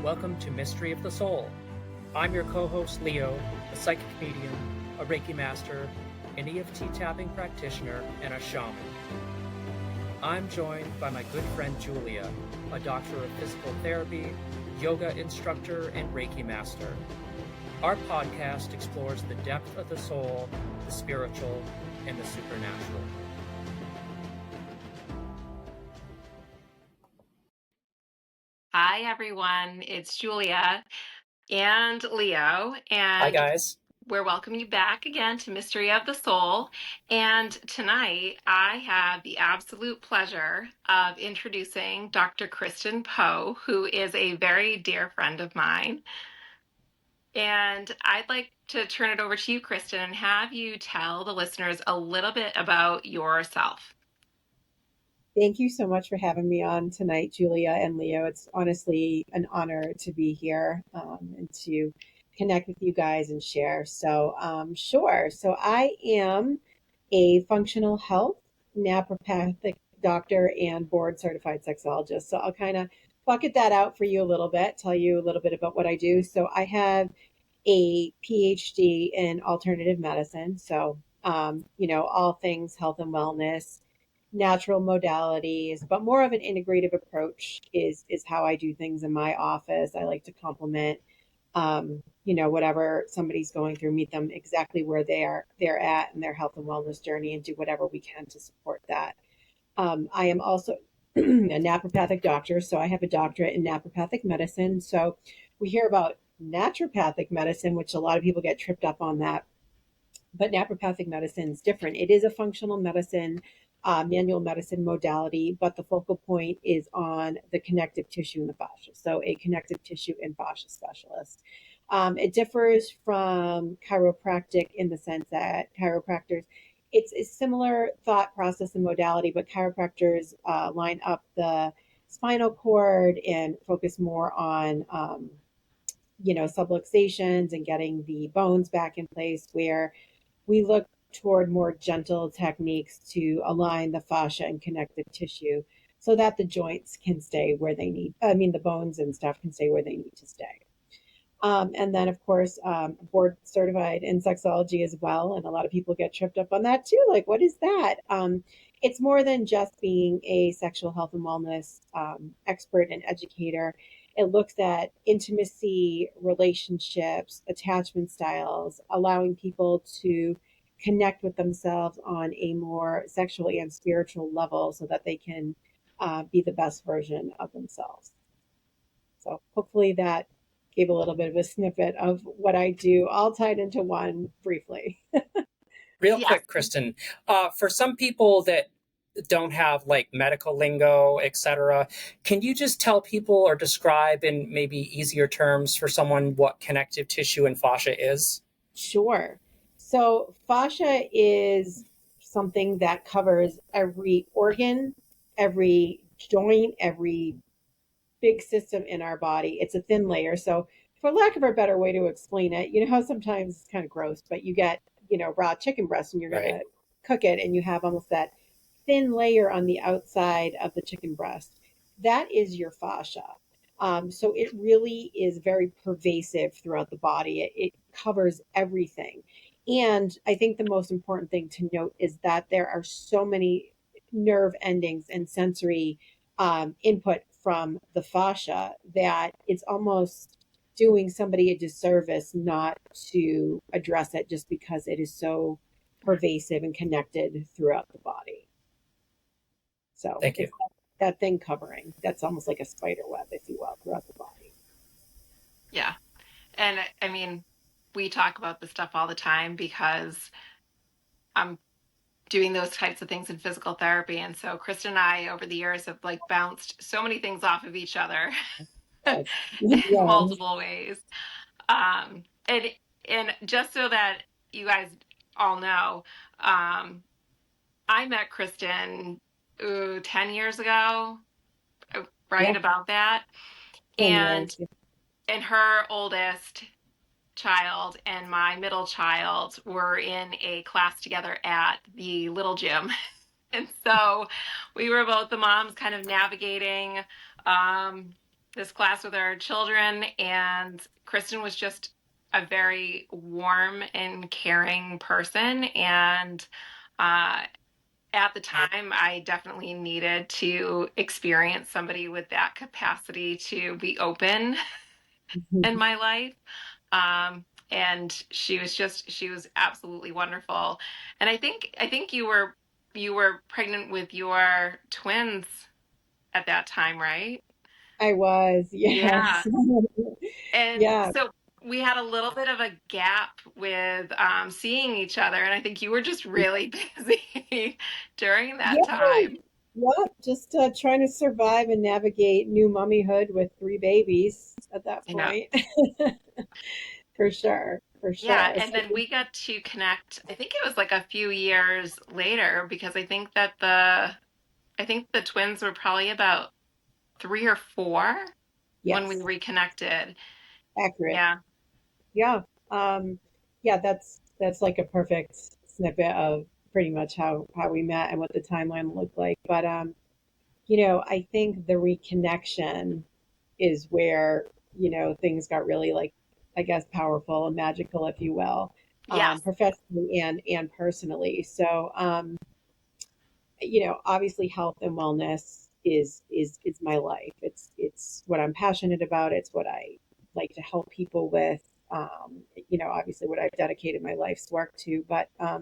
Welcome to Mystery of the Soul. I'm your co-host Leo, a psychic medium, a Reiki master, an EFT tapping practitioner, and a shaman. I'm joined by my good friend Julia, a doctor of physical therapy, yoga instructor, and Reiki master. Our podcast explores the depth of the soul, the spiritual, and the supernatural. Hi, everyone. It's Julia and Leo, and Hi, guys. we're welcoming you back again to Mystery of the Soul. And tonight, I have the absolute pleasure of introducing Dr. Kristen Poe, who is a very dear friend of mine. And I'd like to turn it over to you, Kristen, and have you tell the listeners a little bit about yourself. Thank you so much for having me on tonight, Julia and Leo. It's honestly an honor to be here and to connect with you guys and share. So, sure. So, I am a functional health Naprapathic doctor and board certified sexologist. So, I'll kind of bucket that out for you a little bit, tell you a little bit about what I do. So, I have a PhD in alternative medicine. So, all things health and wellness, natural modalities, but more of an integrative approach is how I do things in my office. I like to complement whatever somebody's going through, meet them exactly where they're at in their health and wellness journey and do whatever we can to support that. I am also a Naprapathic doctor, so I have a doctorate in Naprapathic medicine. So we hear about naturopathic medicine, which a lot of people get tripped up on that, but Naprapathic medicine is different. It is a functional medicine, manual medicine modality, but the focal point is on the connective tissue and the fascia. So, a connective tissue and fascia specialist. It differs from chiropractic in the sense that chiropractors, it's a similar thought process and modality, but chiropractors line up the spinal cord and focus more on subluxations and getting the bones back in place, where we look toward more gentle techniques to align the fascia and connective tissue so that the joints can stay where they need, the bones and stuff can stay where they need to stay. And then, of course, board certified in sexology as well. And a lot of people get tripped up on that too. Like, what is that? It's more than just being a sexual health and wellness expert and educator. It looks at intimacy, relationships, attachment styles, allowing people to connect with themselves on a more sexual and spiritual level so that they can be the best version of themselves. So hopefully that gave a little bit of a snippet of what I do, all tied into one briefly. Real quick, Kristen, for some people that don't have like medical lingo, etc., can you just tell people or describe in maybe easier terms for someone what connective tissue and fascia is? Sure. So fascia is something that covers every organ, every joint, every big system in our body. It's a thin layer. So for lack of a better way to explain it, you know how sometimes it's kind of gross, but you get, raw chicken breast and you're going to cook it and you have almost that thin layer on the outside of the chicken breast. That is your fascia. So it really is very pervasive throughout the body. It covers everything. And I think the most important thing to note is that there are so many nerve endings and sensory input from the fascia that it's almost doing somebody a disservice not to address it just because it is so pervasive and connected throughout the body. So Thank you. That thing covering, that's almost like a spider web, if you will, throughout the body. Yeah. And I mean, we talk about this stuff all the time because I'm doing those types of things in physical therapy. And so Kristen and I, over the years, have like bounced so many things off of each other in multiple ways. And just so that you guys all know, I met Kristen 10 years ago, right? About that. And her oldest child and my middle child were in a class together at the little gym. And so we were both the moms kind of navigating this class with our children, and Kristen was just a very warm and caring person. And uh, at the time, I definitely needed to experience somebody with that capacity to be open in my life. And she was absolutely wonderful. And I think you were pregnant with your twins at that time, right? I was, Yeah. yes. And Yeah. so we had a little bit of a gap with seeing each other, and I think you were just really busy during that Yeah. time. Yep. Just trying to survive and navigate new mummyhood with three babies at that Yeah. point. For sure. For Yeah, sure. and then we got to connect. I think it was like a few years later because I think the twins were probably about 3 or 4 when we Yes. reconnected. Accurate. Yeah. Yeah. Yeah, that's like a perfect snippet of pretty much how we met and what the timeline looked like. But I think the reconnection is where, things got really like, I guess, powerful and magical, if you will, Yes. professionally and personally. So, obviously health and wellness is my life. It's what I'm passionate about. It's what I like to help people with. Obviously what I've dedicated my life's work to. But I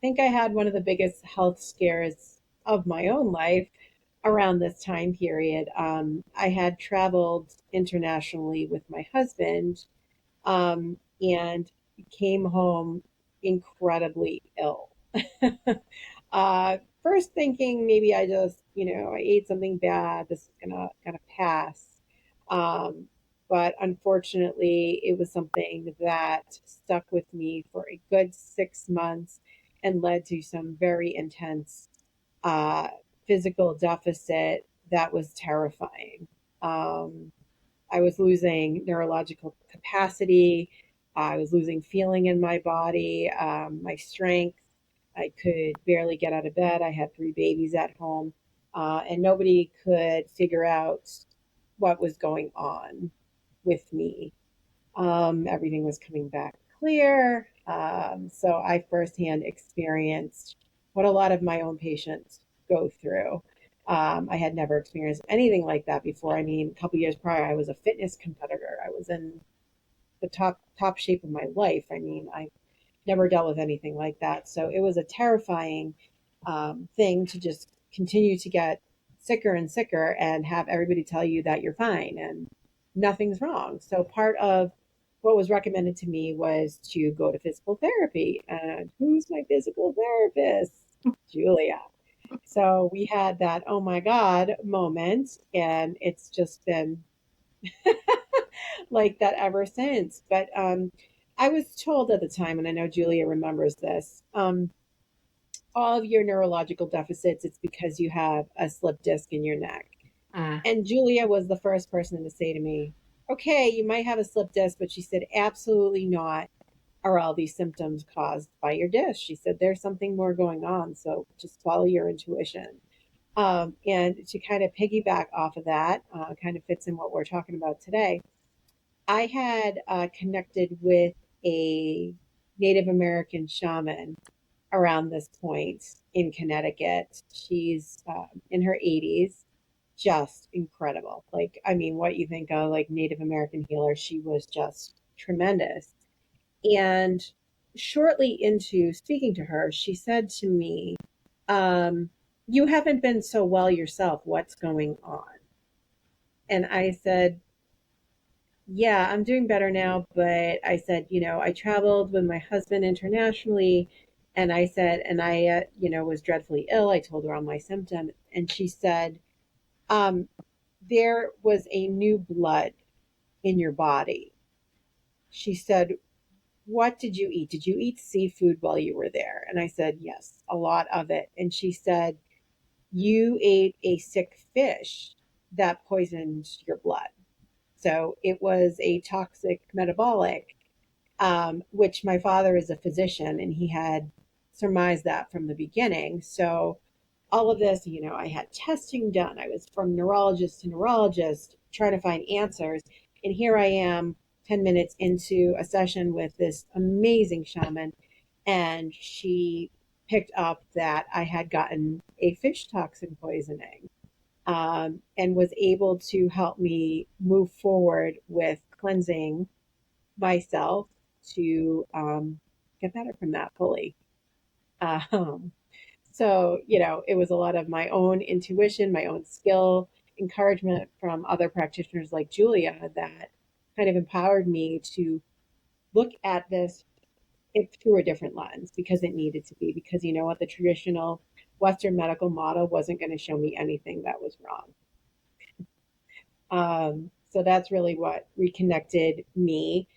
think I had one of the biggest health scares of my own life around this time period. I had traveled internationally with my husband, and came home incredibly ill. First thinking maybe I just, I ate something bad. This is gonna pass. Um, but unfortunately, it was something that stuck with me for a good 6 months and led to some very intense uh, physical deficit that was terrifying. Um, I was losing neurological capacity. I was losing feeling in my body, my strength. I could barely get out of bed. I had three babies at home, and nobody could figure out what was going on with me. Everything was coming back clear. So I firsthand experienced what a lot of my own patients go through. I had never experienced anything like that before. I mean, a couple years prior, I was a fitness competitor. I was in the top shape of my life. I mean, I never dealt with anything like that. So it was a terrifying thing to just continue to get sicker and sicker and have everybody tell you that you're fine and nothing's wrong. So part of what was recommended to me was to go to physical therapy. And who's my physical therapist? Julia. So we had that, oh my God moment. And it's just been like that ever since. But I was told at the time, and I know Julia remembers this, all of your neurological deficits, it's because you have a slip disc in your neck. Mm. And Julia was the first person to say to me, okay, you might have a slip disc, but she said, absolutely not. Are all these symptoms caused by your disc? She said, there's something more going on. So just follow your intuition. And to kind of piggyback off of that, kind of fits in what we're talking about today. I had connected with a Native American shaman around this point in Connecticut. She's in her 80s, just incredible. Like, I mean, what you think of like Native American healer, she was just tremendous. And shortly into speaking to her, she said to me, you haven't been so well yourself. What's going on? And I said, yeah, I'm doing better now. But I said, I traveled with my husband internationally. And I said, and I, was dreadfully ill. I told her all my symptoms. And she said, um, there was a new blood in your body. She said, what did you eat? Did you eat seafood while you were there? And I said, yes, a lot of it. And she said, you ate a sick fish that poisoned your blood. So it was a toxic metabolic, which my father is a physician and he had surmised that from the beginning. So all of this, I had testing done. I was from neurologist to neurologist trying to find answers. And here I am 10 minutes into a session with this amazing shaman. And she picked up that I had gotten a fish toxin poisoning, and was able to help me move forward with cleansing myself to get better from that fully. Um, so, it was a lot of my own intuition, my own skill, encouragement from other practitioners like Julia that kind of empowered me to look at this through a different lens because it needed to be. Because you know what? The traditional Western medical model wasn't going to show me anything that was wrong. So that's really what reconnected me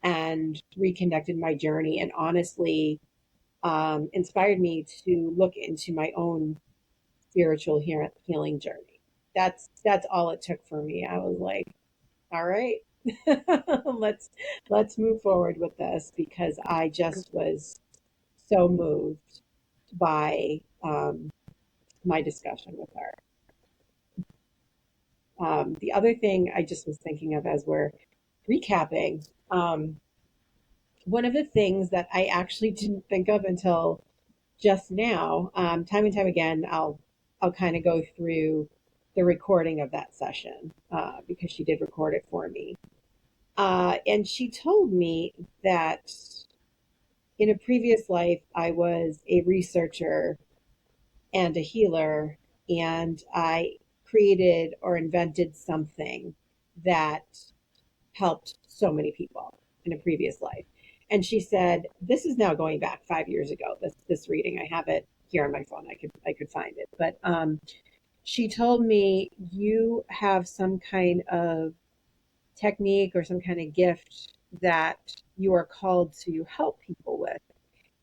and reconnected my journey, and honestly inspired me to look into my own spiritual healing journey. That's all it took for me. I was like, all right, let's move forward with this, because I just was so moved by my discussion with her. The other thing I just was thinking of as we're recapping, one of the things that I actually didn't think of until just now, time and time again, I'll kind of go through the recording of that session because she did record it for me, and she told me that in a previous life I was a researcher and a healer, and I created or invented something that helped so many people in a previous life. And she said, this is now going back 5 years ago, this reading. I have it here on my phone. I could find it. But she told me, you have some kind of technique or some kind of gift that you are called to help people with.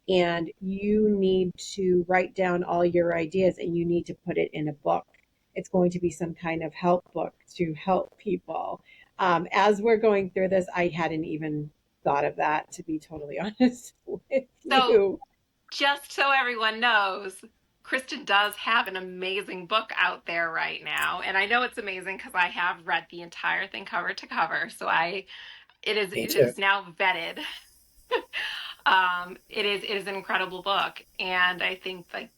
And you need to write down all your ideas and you need to put it in a book. It's going to be some kind of help book to help people. As we're going through this, I hadn't even thought of that, to be totally honest with So, you. just so everyone knows, Kristen does have an amazing book out there right now, and I know it's amazing because I have read the entire thing cover to cover. So it Me too. is now vetted. It is an incredible book, and I think like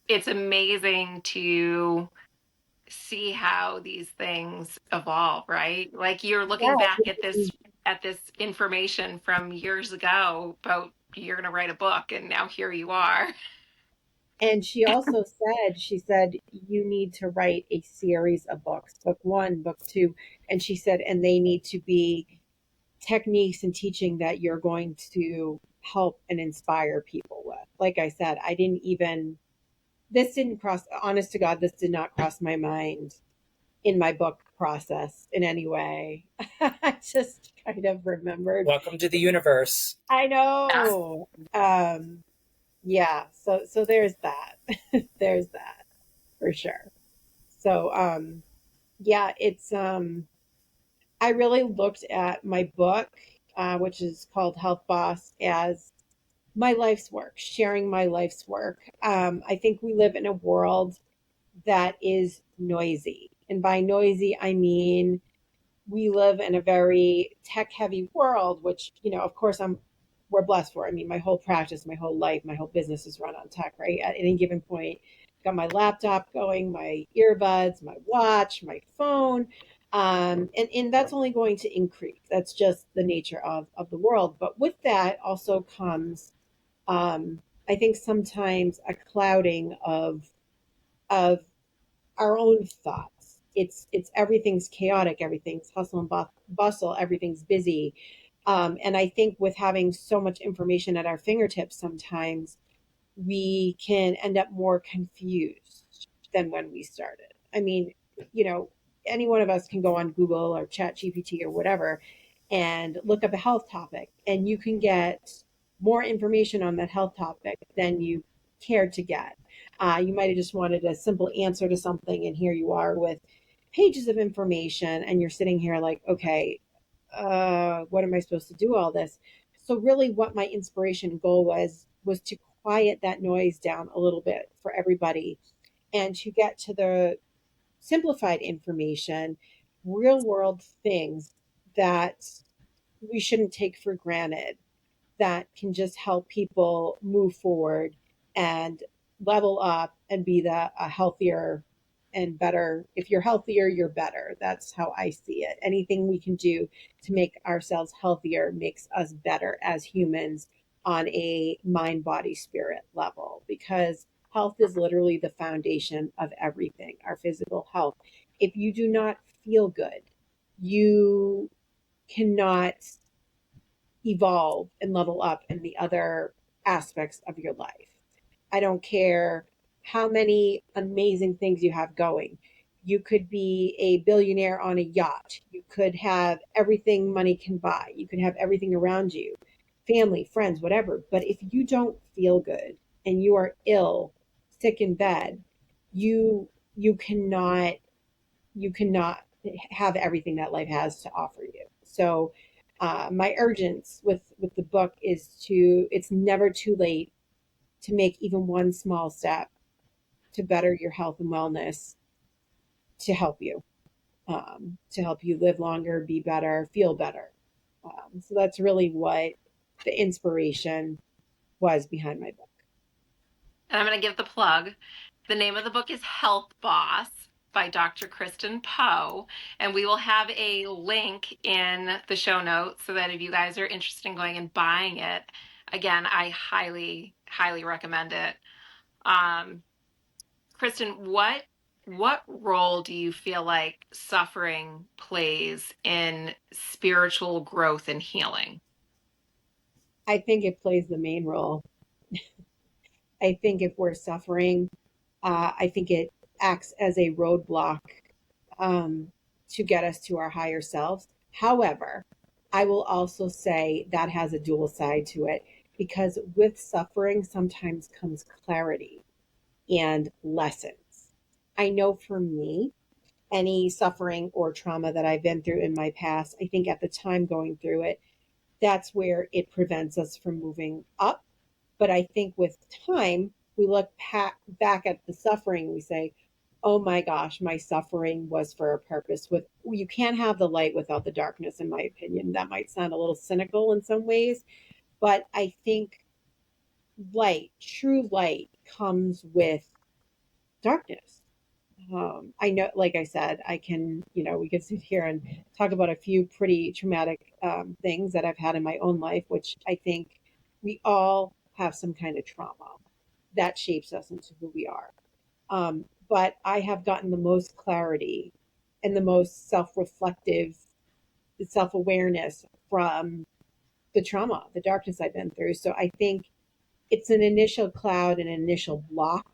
it's amazing to see how these things evolve, right? Like you're looking back at Yeah. this information from years ago about you're going to write a book, and now here you are. And she said, you need to write a series of books, book one, book two. And she said, and they need to be techniques and teaching that you're going to help and inspire people with. Like I said, this didn't cross, honest to God, this did not cross my mind in my book process in any way. I just kind of remembered. Welcome to the universe. I Yeah. know. Yeah. So there's that. There's that for sure. So, yeah, I really looked at my book, which is called Health Boss, as my life's work, sharing my life's work. I think we live in a world that is noisy. And by noisy, I mean we live in a very tech heavy world, which, of course we're blessed for. I mean, my whole practice, my whole life, my whole business is run on tech, right? At any given point, got my laptop going, my earbuds, my watch, my phone. And that's only going to increase. That's just the nature of the world. But with that also comes, I think sometimes a clouding of our own thoughts. It's everything's chaotic, everything's hustle and bustle, everything's busy. And I think with having so much information at our fingertips, sometimes we can end up more confused than when we started. I mean, any one of us can go on Google or Chat GPT or whatever and look up a health topic, and you can get more information on that health topic than you cared to get. You might have just wanted a simple answer to something, and here you are with pages of information, and you're sitting here like, okay, what am I supposed to do all this? So really what my inspiration goal was to quiet that noise down a little bit for everybody and to get to the simplified information, real world things that we shouldn't take for granted that can just help people move forward and level up and be a healthier and better. If you're healthier, you're better. That's how I see it. Anything we can do to make ourselves healthier makes us better as humans on a mind, body, spirit level, because health is literally the foundation of everything, our physical health. If you do not feel good, you cannot evolve and level up in the other aspects of your life. I don't care how many amazing things you have going. You could be a billionaire on a yacht. You could have everything money can buy. You could have everything around you, family, friends, whatever. But if you don't feel good and you are ill, sick in bed, you cannot you cannot have everything that life has to offer you. So my urgence with the book is to it's never too late to make even one small step to better your health and wellness, to help you live longer, be better, feel better. So that's really what the inspiration was behind my book. And I'm going to give the plug. The name of the book is Health Boss by Dr. Kristen Poe. And we will have a link in the show notes so that if you guys are interested in going and buying it, again, I highly, highly recommend it. Kristen, what role do you feel like suffering plays in spiritual growth and healing? I think it plays the main role. I think if we're suffering, I think it acts as a roadblock to get us to our higher selves. However, I will also say that has a dual side to it, because with suffering sometimes comes clarity and lessons. I know for me, any suffering or trauma that I've been through in my past, I think at the time going through it, that's where it prevents us from moving up. But I think with time, we look back at the suffering, we say, oh my gosh, my suffering was for a purpose. With you can't have the light without the darkness, in my opinion. That might sound a little cynical in some ways, but I think light, true light, comes with darkness. I know, like I said, I can, we could sit here and talk about a few pretty traumatic things that I've had in my own life, which I think we all have some kind of trauma that shapes us into who we are. But I have gotten the most clarity and the most self-reflective, self-awareness from the trauma, the darkness I've been through. So I think it's an initial cloud, an initial block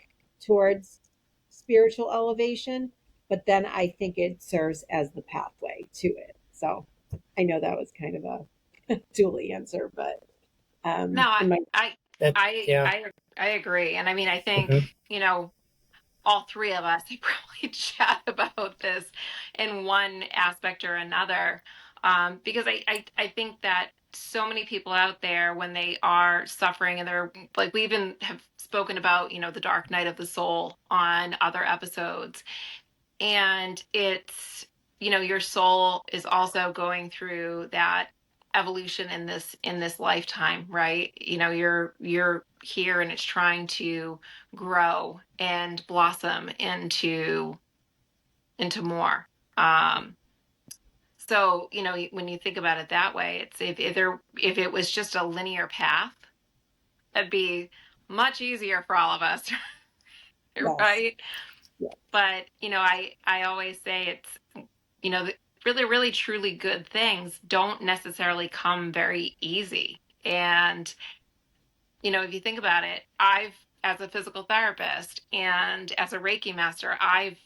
towards spiritual elevation, but then I think it serves as the pathway to it. So I know that was kind of a dual answer, but No, in my Yeah. I agree. And I mean, I think, Mhm. all three of us have probably chat about this in one aspect or another. Because I think that so many people out there, when they are suffering and they're like, we even have spoken about, the dark night of the soul on other episodes. And it's, your soul is also going through that evolution in this lifetime, right? You're here and it's trying to grow and blossom into more. So when you think about it that way, it's if it was just a linear path, that'd be much easier for all of us. yes, Right? yeah, But I always say it's the really, really, truly good things don't necessarily come very easy. And if you think about it, as a physical therapist and as a Reiki master, I've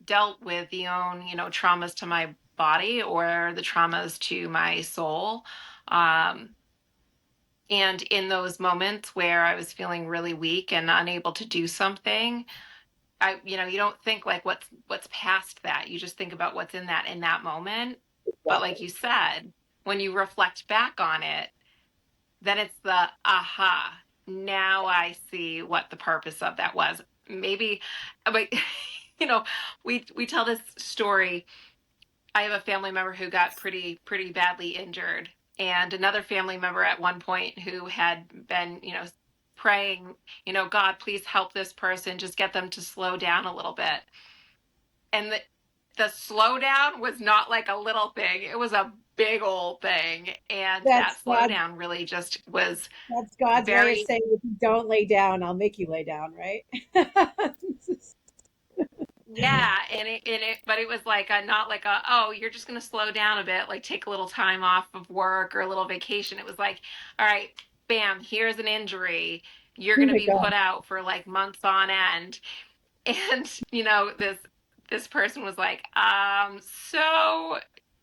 dealt with the own traumas to my body or the traumas to my soul. Um, and in those moments where I was feeling really weak and unable to do something, you don't think like what's past that. You just think about what's in that moment. But like exactly. you said, when you reflect back on it, then it's the aha. now I see what the purpose of that was. Maybe, but you know, we tell this story. I have a family member who got pretty badly injured, and another family member at one point who had been, praying, God, please help this person, just get them to slow down a little bit. And the slowdown was not like a little thing; it was a big old thing, and that That's God. slowdown really just was That's God's way of very. saying, if you don't lay down, I'll make you lay down, right? Yeah, but it was like not like oh, you're just gonna slow down a bit, like take a little time off of work or a little vacation. It was like, all right, bam, here's an injury. You're Oh gonna my be God. put out for like months on end. And this person was like, so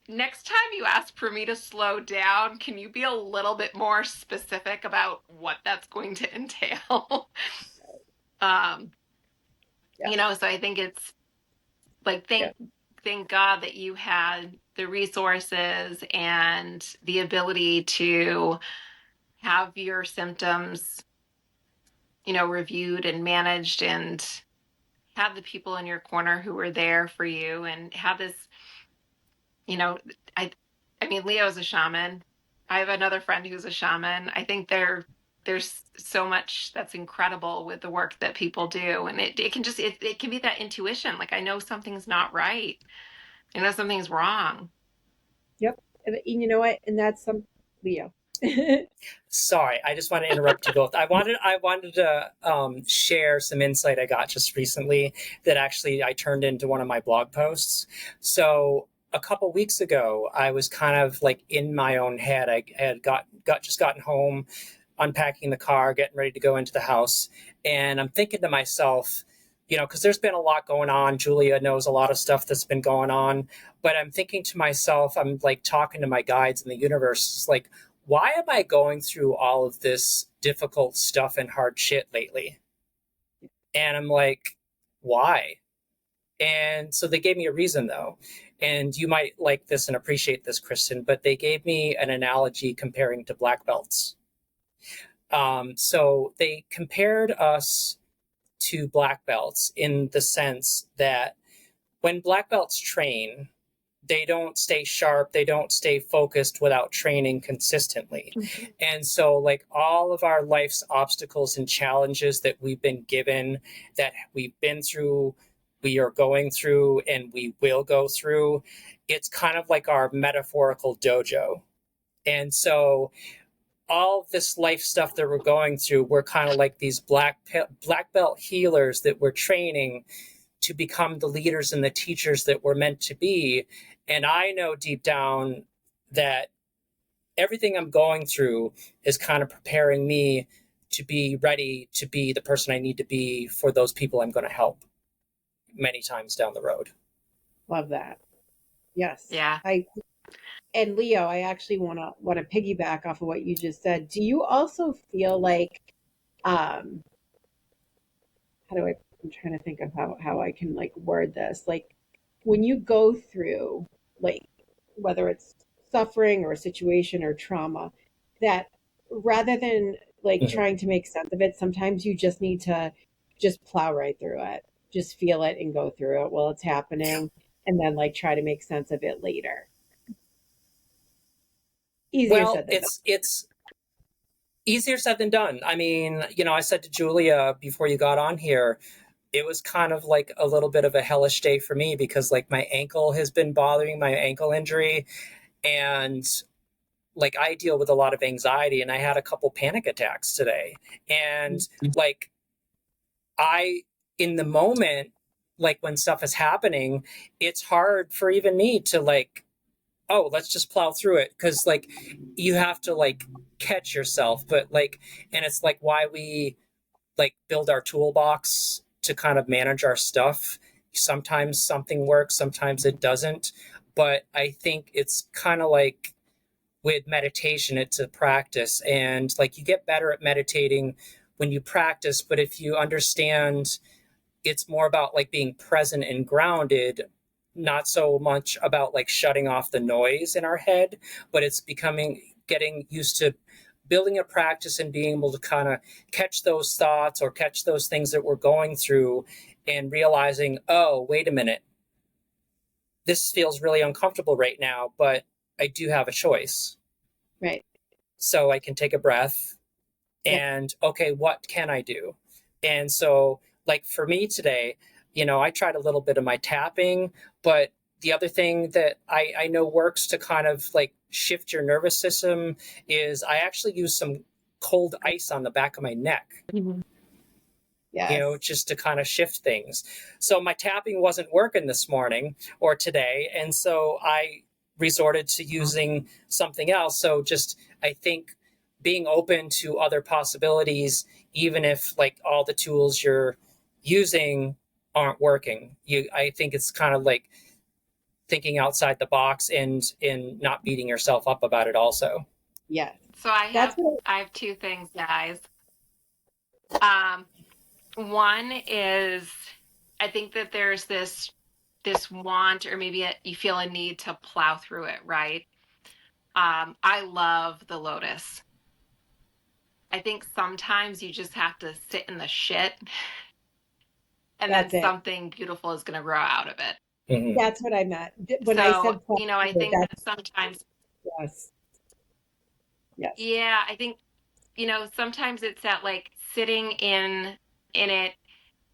next time you ask for me to slow down, can you be a little bit more specific about what that's going to entail? um, Yeah. so I think it's like Yeah. thank God that you had the resources and the ability to have your symptoms, reviewed and managed, and have the people in your corner who were there for you, and have this, you know, I I mean, Leo's a shaman. I have another friend who's a shaman. I think there's so much that's incredible with the work that people do, and it can just it can be that intuition, like I know something's not right. I know something's wrong. Yep. And you know what? And that's some Leo. Sorry, I just want to interrupt you both. I wanted to share some insight I got just recently that actually I turned into one of my blog posts. So a couple weeks ago, I was kind of like in my own head. I had just gotten home, unpacking the car, getting ready to go into the house, and I'm thinking to myself, because there's been a lot going on. Julia knows a lot of stuff that's been going on, but I'm thinking to myself, I'm like talking to my guides in the universe, it's like, why am I going through all of this difficult stuff and hard shit lately? And I'm like, why? And so they gave me a reason though. And you might like this and appreciate this, Kristen, but they gave me an analogy comparing to black belts. So they compared us to black belts in the sense that when black belts train, they don't stay sharp, they don't stay focused without training consistently. Mm-hmm. And so like all of our life's obstacles and challenges that we've been given, that we've been through, we are going through, and we will go through, it's kind of like our metaphorical dojo. And so all this life stuff that we're going through, we're kind of like these black belt healers that we're training to become the leaders and the teachers that we're meant to be. And I know deep down that everything I'm going through is kind of preparing me to be ready to be the person I need to be for those people I'm going to help many times down the road. Love that. Yes. Yeah. And Leo, I actually want to piggyback off of what you just said. Do you also feel like um I'm trying to think of how I can like word this. Like when you go through like whether it's suffering or a situation or trauma, that rather than like Mhm. trying to make sense of it, sometimes you just need to just plow right through it. Just feel it and go through it while it's happening and then like try to make sense of it later. Easier Well, said than done. it's easier said than done. I mean, I said to Julia before you got on here, it was kind of like a little bit of a hellish day for me because like my ankle has been bothering, my ankle injury, and like I deal with a lot of anxiety, and I had a couple panic attacks today. And like I in the moment, like when stuff is happening, it's hard for even me to like, oh, let's just plow through it, because like you have to like catch yourself. But like, and it's like why we like build our toolbox to kind of manage our stuff. Sometimes something works, sometimes it doesn't. But I think it's kind of like with meditation, it's a practice. And like you get better at meditating when you practice. But if you understand, it's more about like being present and grounded, not so much about like shutting off the noise in our head, but it's getting used to building a practice and being able to kind of catch those thoughts or catch those things that we're going through and realizing, oh, wait a minute, this feels really uncomfortable right now, but I do have a choice. Right. So I can take a breath Yep. and, okay, what can I do? And so, like for me today, I tried a little bit of my tapping, but the other thing that I know works to kind of like shift your nervous system is I actually use some cold ice on the back of my neck. Yes. Just to kind of shift things. So my tapping wasn't working this morning or today. And so I resorted to using something else. So just, I think being open to other possibilities, even if like all the tools you're using aren't working. I think it's kind of like thinking outside the box and not beating yourself up about it also. Yes. So I That's have what I have two things, guys. One is I think that there's this want, or maybe you feel a need to plow through it, right? I love the lotus. I think sometimes you just have to sit in the shit, and then that's it. something beautiful is going to grow out of it. Mm-hmm. That's what I meant. When I So, said plow I through it, think that that's sometimes, yes. Yes. yeah, I think, sometimes it's that like sitting in it,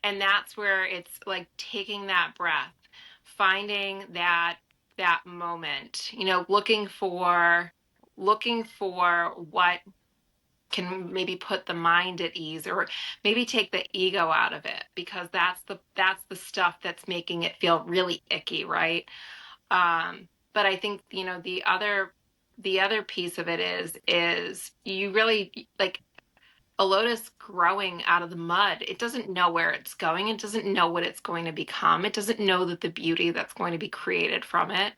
and that's where it's like taking that breath, finding that moment, looking for what can maybe put the mind at ease, or maybe take the ego out of it, because that's the stuff that's making it feel really icky, right? But I think, the other piece of it is you really like a lotus growing out of the mud. It doesn't know where it's going. It doesn't know what it's going to become. It doesn't know that the beauty that's going to be created from it.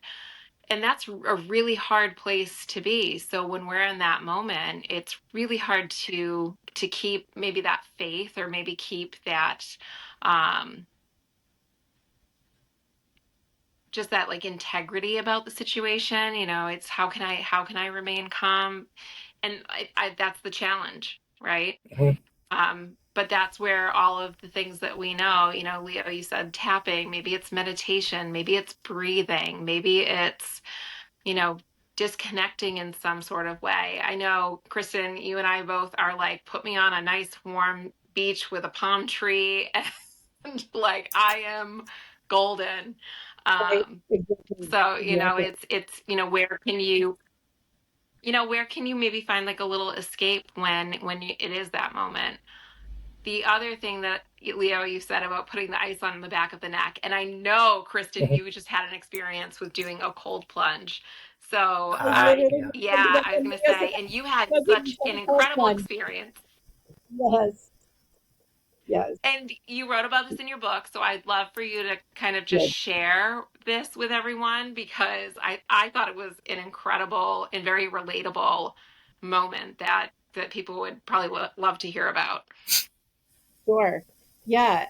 And that's a really hard place to be. So when we're in that moment, it's really hard to keep maybe that faith, or maybe keep that um just that like integrity about the situation. It's how can I remain calm? And that's the challenge, right? Mm-hmm. But that's where all of the things that we know, Leo, you said tapping, maybe it's meditation, maybe it's breathing, maybe it's, you know, disconnecting in some sort of way. I know, Kristen, you and I both are like, put me on a nice warm beach with a palm tree, and like I am golden. Right. Um, Exactly. so, Exactly. it's, where can you maybe find like a little escape when it is that moment? The other thing that, Leo, you said about putting the ice on the back of the neck, and I know, Kristen, you just had an experience with doing a cold plunge. So, I literally Yeah. yeah, I was going to yes, say, and you had I didn't such have an a cold incredible plunge. experience. Yes. Yes. And you wrote about this in your book, so I'd love for you to kind of just Good. share this with everyone, because I thought it was an incredible and very relatable moment that people would probably love to hear about. Sure. Yeah.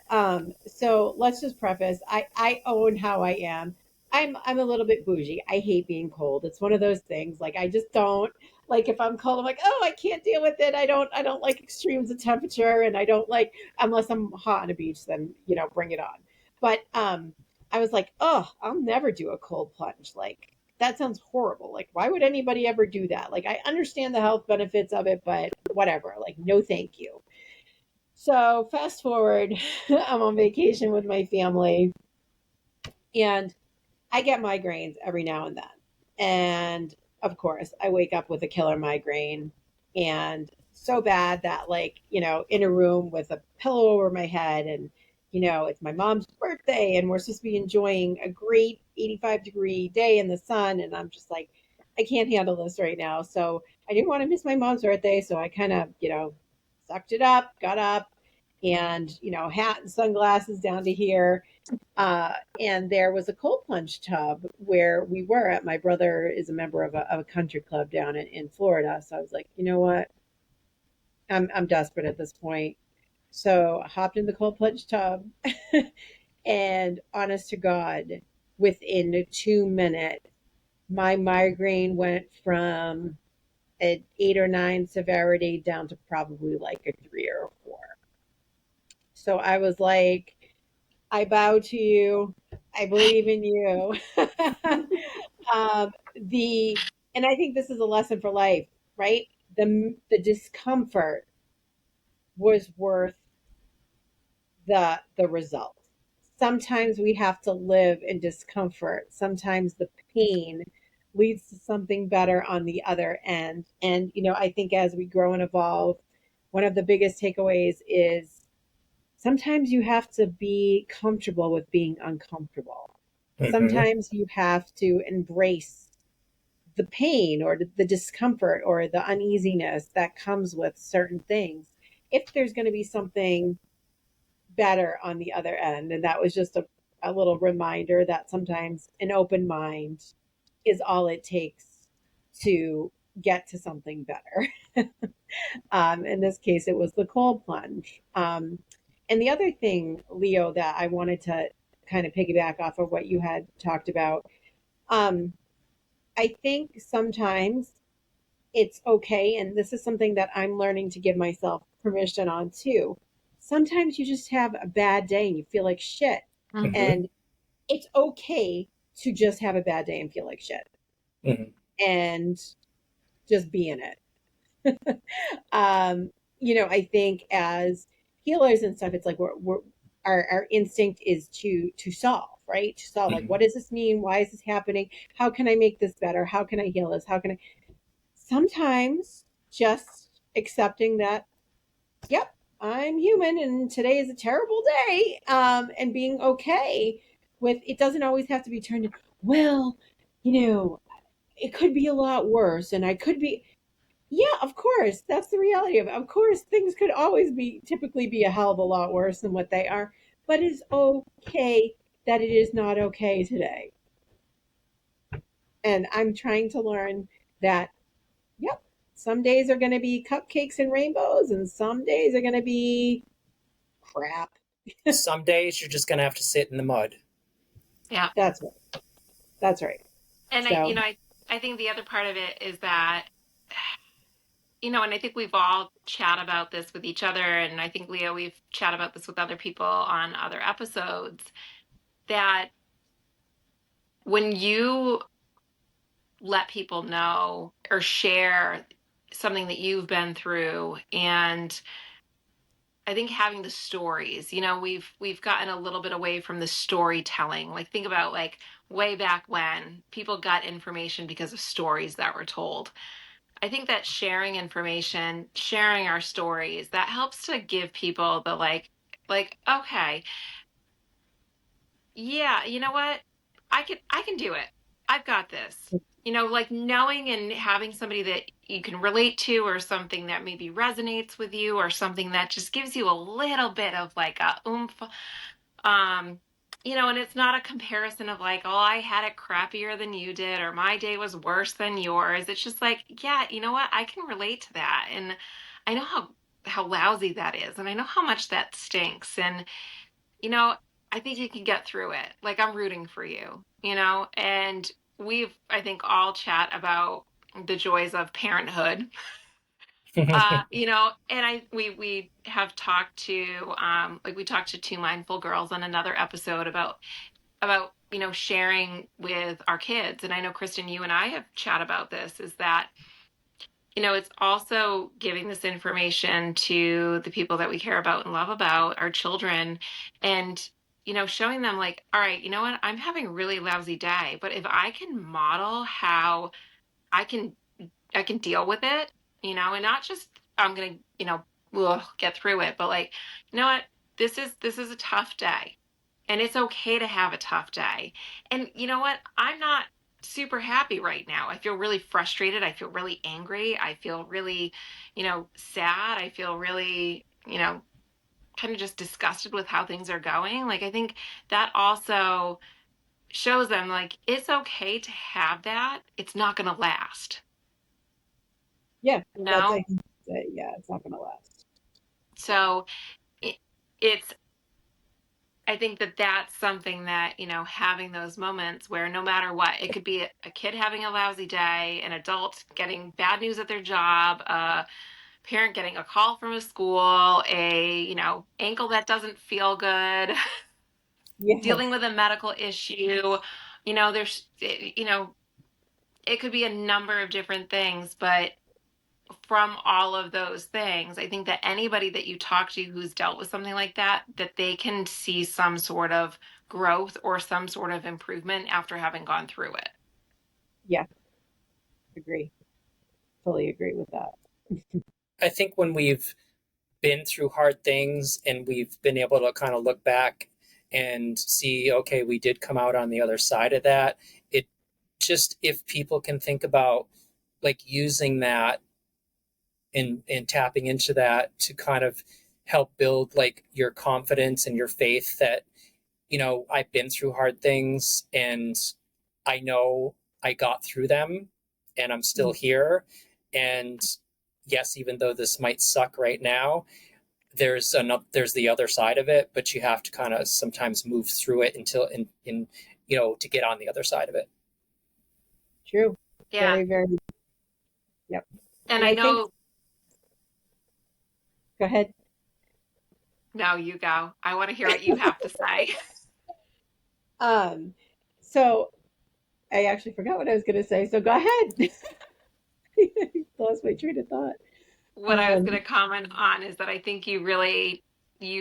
So let's just preface. I own how I am. I'm a little bit bougie. I hate being cold. It's one of those things. Like I just don't like if I'm cold, I'm like, oh, I can't deal with it. I don't like extremes of temperature, and I don't like unless I'm hot on a beach, then bring it on. But I was like, oh, I'll never do a cold plunge. Like that sounds horrible. Like why would anybody ever do that? Like I understand the health benefits of it, but whatever. Like no, thank you. So fast forward, I'm on vacation with my family, and I get migraines every now and then. And of course, I wake up with a killer migraine, and so bad that, like, in a room with a pillow over my head, and, it's my mom's birthday, and we're supposed to be enjoying a great 85-degree day in the sun. And I'm just like, I can't handle this right now. So I didn't want to miss my mom's birthday. So I kind of, sucked it up, got up, and, hat and sunglasses down to here, and there was a cold plunge tub where we were at. My brother is a member of a country club down in Florida. So I was like, you know what? I'm desperate at this point. So I hopped in the cold plunge tub, and honest to God, within 2 minutes, my migraine went from an 8 or 9 severity down to probably like a 3 or a 4. So I was like, I bow to you. I believe in you. The and I think this is a lesson for life, right? The discomfort was worth the result. Sometimes we have to live in discomfort. Sometimes the pain leads to something better on the other end. And I think as we grow and evolve, one of the biggest takeaways is sometimes you have to be comfortable with being uncomfortable. Mm-hmm. Sometimes you have to embrace the pain or the discomfort or the uneasiness that comes with certain things if there's going to be something better on the other end. And that was just a little reminder that sometimes an open mind is all it takes to get to something better. In this case, it was the cold plunge. And the other thing, Leo, that I wanted to kind of piggyback off of what you had talked about, um, I think sometimes it's okay. And this is something that I'm learning to give myself permission on too. Sometimes you just have a bad day and you feel like shit. Mm-hmm. And it's okay to just have a bad day and feel like shit Mm-hmm. and just be in it. I think as healers and stuff, it's like our instinct is to solve, right? To solve, like, Mm-hmm. what does this mean? Why is this happening? How can I make this better? How can I heal this? How can I sometimes just accepting that, yep, I'm human and today is a terrible day, and being okay with it doesn't always have to be turned into, well, you know, it could be a lot worse and I could be, yeah, of course, that's the reality of it. Of course, things could always be typically be a hell of a lot worse than what they are, but it's okay that it is not okay today. And I'm trying to learn that, yep, some days are going to be cupcakes and rainbows, and some days are going to be crap. Some days you're just gonna have to sit in the mud. Yeah. That's right. That's right. And So, I think the other part of it is that, and I think we've all chat about this with each other. And I think, Leo, we've chat about this with other people on other episodes, that when you let people know or share something that you've been through, and I think having the stories, we've gotten a little bit away from the storytelling. Like, think about, like, way back when people got information because of stories that were told. I think that sharing information, sharing our stories, that helps to give people the, okay, yeah, you know what? I can do it. I've got this. Like, knowing and having somebody that you can relate to, or something that maybe resonates with you, or something that just gives you a little bit of like a oomph. Um, and it's not a comparison of like, oh, I had it crappier than you did, or my day was worse than yours. It's just like, yeah, you know what? I can relate to that. And I know how lousy that is, and I know how much that stinks. And you know, I think you can get through it. Like, I'm rooting for you, and we've, I think, all chat about the joys of parenthood. And we have talked to, like, we talked to two mindful girls on another episode about, sharing with our kids. And I know, Kristen, you and I have chat about this, is that, it's also giving this information to the people that we care about and love about, our children, and, showing them, like, all right, you know what? I'm having a really lousy day, but if I can model how I can, I can deal with it, and not just, I'm going to, get through it, but, like, you know what? This is a tough day, and it's okay to have a tough day. And you know what? I'm not super happy right now. I feel really frustrated. I feel really angry. I feel really, sad. I feel really, kind of just disgusted with how things are going. Like, I think that also shows them, like, it's okay to have that. It's not going to last, yeah, you that's, know? I think, yeah, it's not going to last. Yeah. So it, it's, I think that that's something that, having those moments where no matter what, it could be a kid having a lousy day, an adult getting bad news at their job, a parent getting a call from a school, ankle that doesn't feel good, Yes. dealing with a medical issue. It could be a number of different things, but from all of those things, I think that anybody that you talk to who's dealt with something like that, that they can see some sort of growth or some sort of improvement after having gone through it. Yeah. Agree. Totally agree with that. I think when we've been through hard things and we've been able to kind of look back and see, okay, we did come out on the other side of that. It just, if people can think about like using that and tapping into that to kind of help build like your confidence and your faith that, I've been through hard things and I know I got through them and I'm still here. And yes, even though this might suck right now, there's the other side of it, but you have to kind of sometimes move through it until in to get on the other side of it. True. Yeah. Very, very. Yep. And And I I think, know, go ahead. no, you go. I want to hear what you have to say. Um, so I actually forgot what I was going to say. So go ahead. Lost my train of thought. What I was going Um, to comment on is that I think you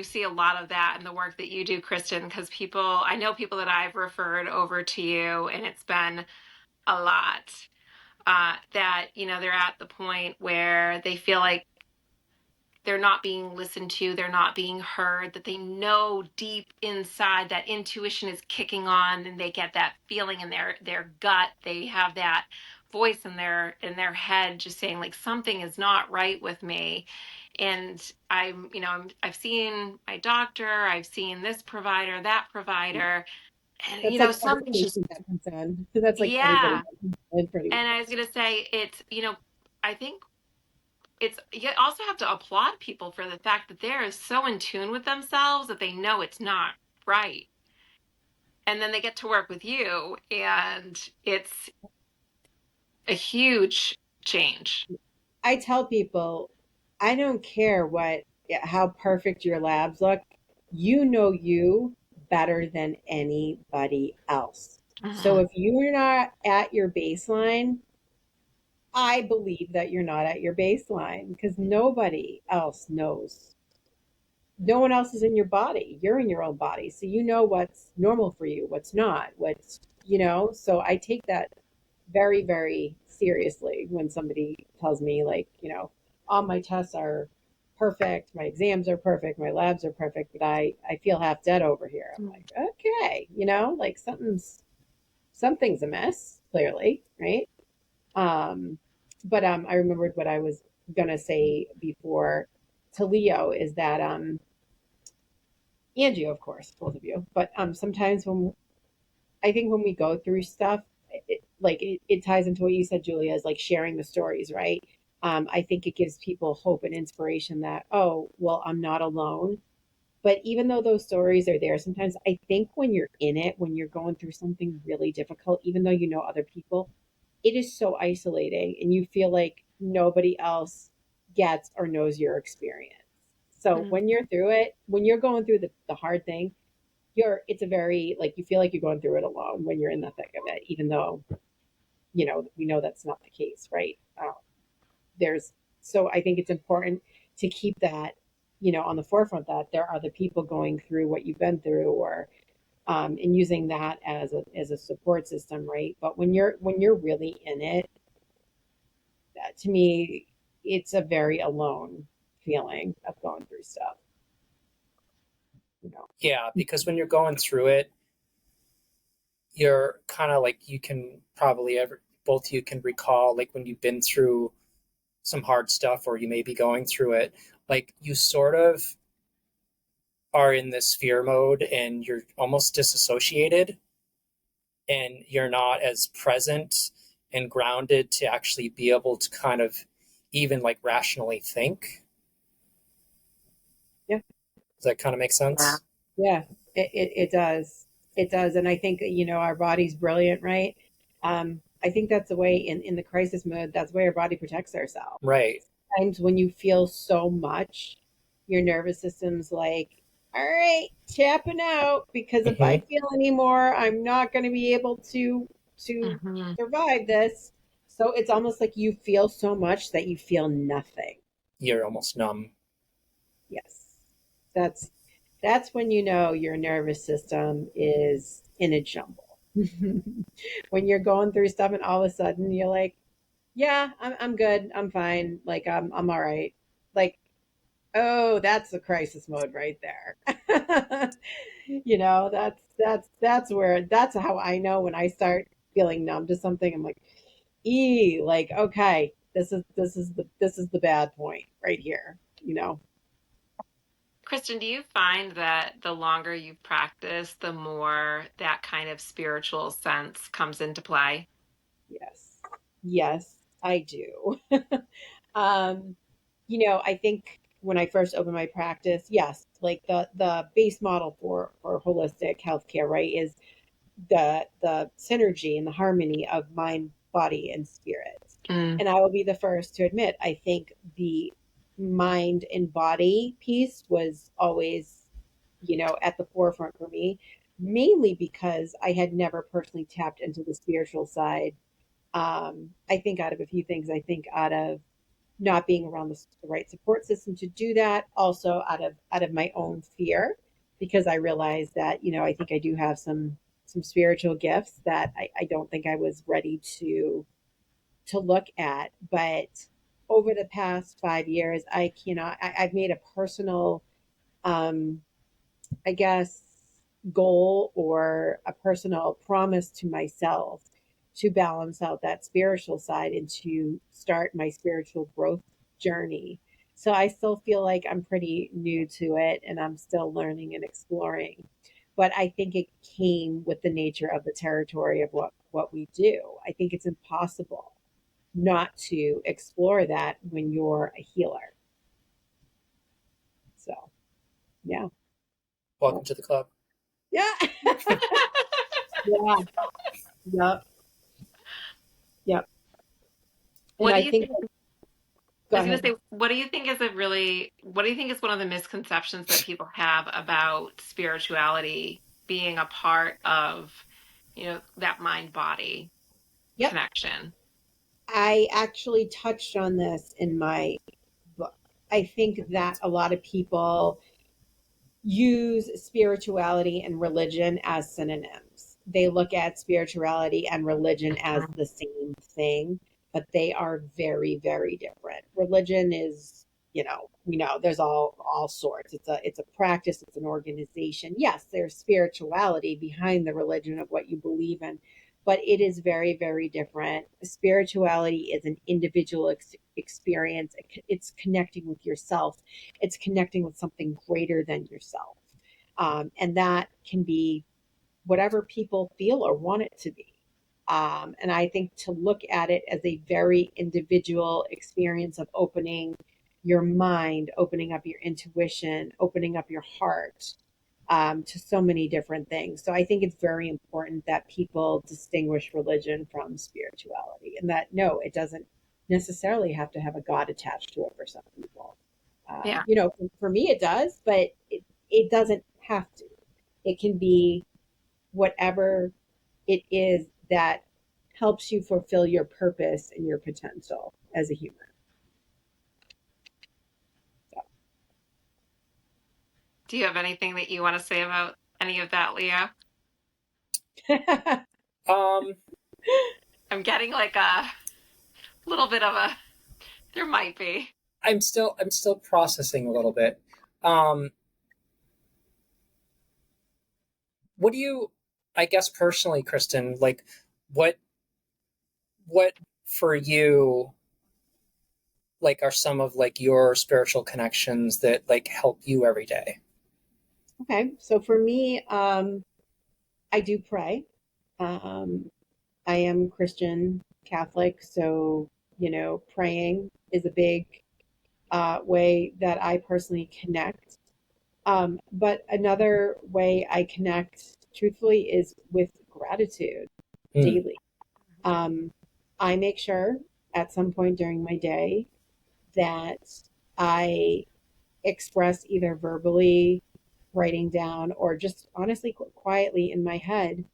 see a lot of that in the work that you do, Kristen, because I know people that I've referred over to you, and it's been a lot. That they're at the point where they feel like they're not being listened to, they're not being heard, that they know deep inside that intuition is kicking on, and they get that feeling in their gut. They have that voice in their head just saying like something is not right with me. And I've seen my doctor, I've seen this provider, that provider, and that's like every something's just, patient that comes in. So that's like everybody yeah. that comes in pretty And I was much. going to say, I think you also have to applaud people for the fact that they're so in tune with themselves that they know it's not right. And then they get to work with you, and it's a huge change. I tell people, I don't care how perfect your labs look. You know you better than anybody else. So Mhm. if you're not at your baseline, I believe that you're not at your baseline because nobody else knows. No one else is in your body. You're in your own body. So you know what's normal for you, what's not, so I take that very, very seriously when somebody tells me, like, all my tests are perfect, my exams are perfect, my labs are perfect, but I feel half dead over here. I'm like, okay, like something's a mess, clearly, right? Um, but I remembered what I was gonna say before to Leo is that and you, of course, both of you. But sometimes when we go through stuff, it ties into what you said, Julia, is like sharing the stories, right? I think it gives people hope and inspiration that, oh, well, I'm not alone. But even though those stories are there, sometimes I think when you're in it, when you're going through something really difficult, even though you know other people, it is so isolating and you feel like nobody else gets or knows your experience. So Mhm. when you're through it, when you're going through the hard thing, it's a very, like, you feel like you're going through it alone when you're in the thick of it, even though we know that's not the case, right? There's So I think it's important to keep that on the forefront, that there are other people going through what you've been through, or and using that as a support system, right? But when you're really in it, to me, it's a very alone feeling of going through stuff, you know. Yeah, because when you're going through it, you're kind of like you can probably ever both of you can recall like when you've been through some hard stuff or you may be going through it, like you sort of are in this fear mode and you're almost disassociated and you're not as present and grounded to actually be able to kind of even like rationally think. Yeah. Does that kind of make Yeah. sense? Yeah. It does. It does. And I think, our body's brilliant, right? I think that's the way in the crisis mode, that's the way our body protects ourselves. Right. Times when you feel so much, your nervous system's like, all right, tapping out, because if I Hmm. feel anymore, I'm not going to be able to Hmm. survive this. So it's almost like you feel so much that you feel nothing. You're almost numb. Yes. That's that's when your nervous system is in a jumble. When you're going through stuff and all of a sudden you're like, yeah, I'm good. I'm fine. Like I'm all right. Like, oh, that's the crisis mode right there. That's where that's how I know when I start feeling numb to something. I'm like, like, okay, this is the bad point right here. Kristen, do you find that the longer you practice, the more that kind of spiritual sense comes into play? Yes. Yes, I do. Um, I think when I first opened my practice, yes, like the base model for holistic healthcare, right, is the synergy and the harmony of mind, body, and spirit. Mm. And I will be the first to admit, I think the mind and body piece was always, at the forefront for me, mainly because I had never personally tapped into the spiritual side. I think out of a few things. I think out of not being around the right support system to do that. Also out of my own fear, because I realized that I think I do have some spiritual gifts that I don't think I was ready to look at. But over the past 5 years, I've made a personal, um, I guess, goal or a personal promise to myself to balance out that spiritual side and to start my spiritual growth journey. So I still feel like I'm pretty new to it and I'm still learning and exploring. But I think it came with the nature of the territory of what we do. I think it's impossible not to explore that when you're a healer. So, yeah. Welcome to the club. Yeah. Yeah. Yep. Yep. And What do I you think, think? go I was going to ahead. say, what do you think is one of the misconceptions that people have about spirituality being a part of, that mind body Yep. connection? I actually touched on this in my book. I think that a lot of people use spirituality and religion as synonyms. They look at spirituality and religion as the same thing, but they are very, very different. Religion is, we know there's all sorts. It's a practice, it's an organization. Yes, there's spirituality behind the religion of what you believe in, but it is very, very different. Spirituality is an individual experience. It's connecting with yourself, it's connecting with something greater than yourself. And that can be whatever people feel or want it to be. And I think to look at it as a very individual experience of opening your mind, opening up your intuition, opening up your heart, to so many different things. So I think it's very important that people distinguish religion from spirituality, and that no, it doesn't necessarily have to have a God attached to it for some people. Yeah. For me, it does, but it doesn't have to. It can be whatever it is that helps you fulfill your purpose and your potential as a human. Do you have anything that you want to say about any of that, Leah? So. Um, I'm getting like a little bit of a, there might be. I'm still processing a little bit. Um, what do you, I guess personally, Kristen, like what what for you like are some of like your spiritual connections that like help you every day? Okay, so for me, I do pray. Um, I am Christian Catholic, so praying is a big way that I personally connect. But another way I connect truthfully is with gratitude daily. Um, I make sure at some point during my day that I express either verbally, writing down, or just honestly quietly in my head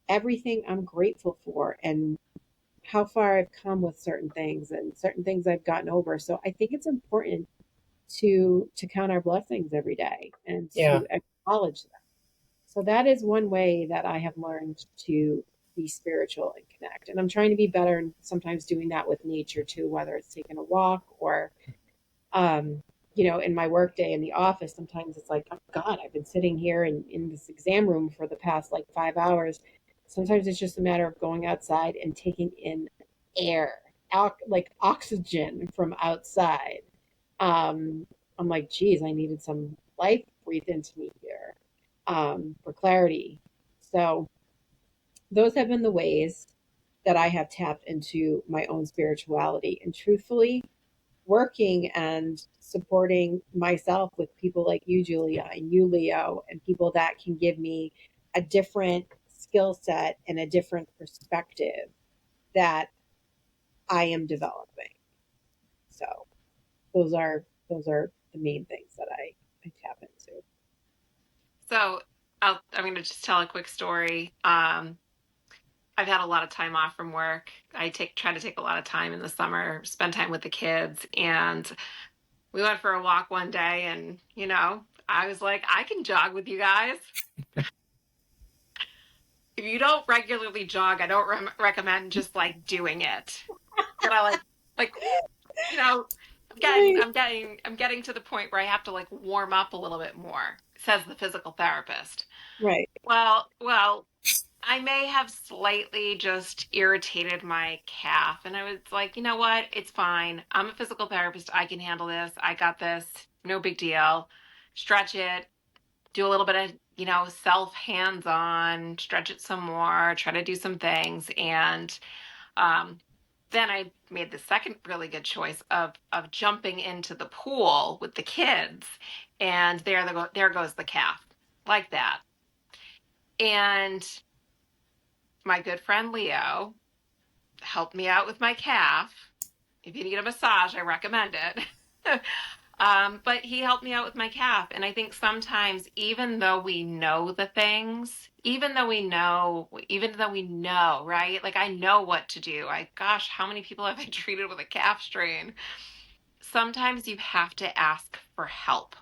everything I'm grateful for and how far I've come with certain things and certain things I've gotten over. So I think it's important to count our blessings every day and Yeah. to acknowledge them. So that is one way that I have learned to be spiritual and connect. And I'm trying to be better and sometimes doing that with nature too, whether it's taking a walk or um, in my work day in the office, sometimes it's like, oh God, I've been sitting here in this exam room for the past like 5 hours. Sometimes it's just a matter of going outside and taking in air, like oxygen from outside. Um, I'm like, geez, I needed some life breathed into me here for clarity. So those have been the ways that I have tapped into my own spirituality. And truthfully, working and supporting myself with people like you, Julia, and you, Leo, and people that can give me a different skill set and a different perspective that I am developing. So those are the main things that I tap into. So I'm going to just tell a quick story. I've had a lot of time off from work. Try to take a lot of time in the summer, spend time with the kids, and we went for a walk one day, and I was like, I can jog with you guys. If you don't regularly jog, I don't recommend just like doing it. But I like you know, Right, I'm getting to the point where I have to like warm up a little bit more, says the physical therapist. right. Well, I may have slightly just irritated my calf. And I was like, you know what? It's fine. I'm a physical therapist. I can handle this. I got this. No big deal. Stretch it, do a little bit of, self hands on, stretch it some more, try to do some things. And um, then I made the second really good choice of jumping into the pool with the kids. And there goes the calf, like that. And my good friend Leo helped me out with my calf. If you need a massage, I recommend it. But he helped me out with my calf. And I think sometimes, even though we know the things, even though we know, right? Like I know what to do. Gosh, how many people have I treated with a calf strain? Sometimes you have to ask for help.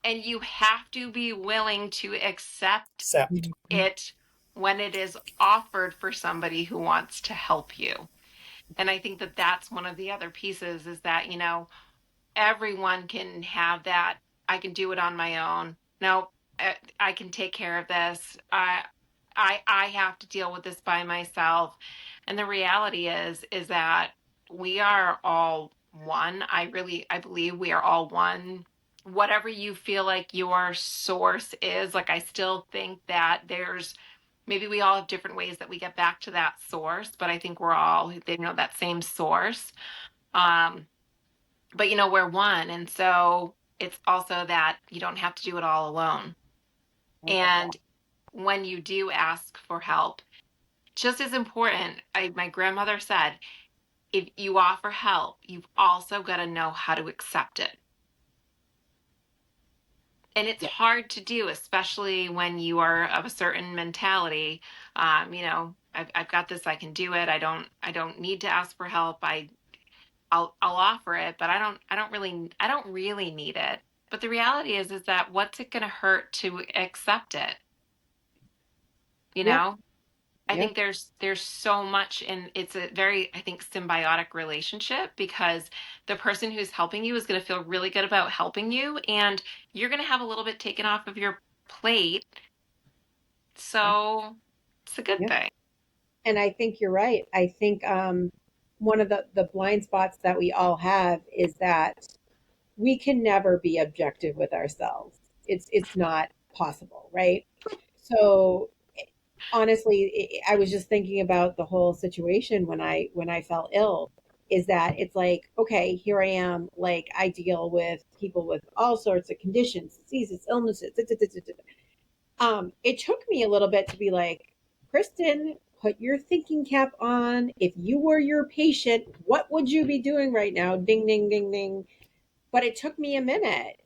And you have to be willing to accept Accept. it when it is offered for somebody who wants to help you. And I think that that's one of the other pieces is that, everyone can have that. I can do it on my own. No, I can take care of this. I have to deal with this by myself. And the reality is that we are all one. I believe we are all one. Whatever you feel like your source is, like I still think that maybe we all have different ways that we get back to that source, but I think we're all, that same source. Um, but we're one. And so it's also that you don't have to do it all alone. I love that. And when you do ask for help, just as important, my grandmother said, if you offer help, you've also got to know how to accept it. And it's Yeah. hard to do, especially when you are of a certain mentality. I've got this, I can do it. I don't need to ask for help. I'll offer it, but I don't really need it. But the reality is that what's it going to hurt to accept it? You Yeah. know, I Yeah. think there's so much, and it's a very, I think, symbiotic relationship because the person who's helping you is going to feel really good about helping you, and you're going to have a little bit taken off of your plate. Yeah. So it's a good Yeah. thing. And I think you're right. I think one of the blind spots that we all have is that we can never be objective with ourselves. It's not possible, right? So honestly, I was just thinking about the whole situation when I fell ill. is that it's like, okay, here I am, like I deal with people with all sorts of conditions, diseases, illnesses. Da, da, da, da, da. It took me a little bit to be like, Kristen, put your thinking cap on. If you were your patient, what would you be doing right now? Ding, ding, ding, ding. But it took me a minute,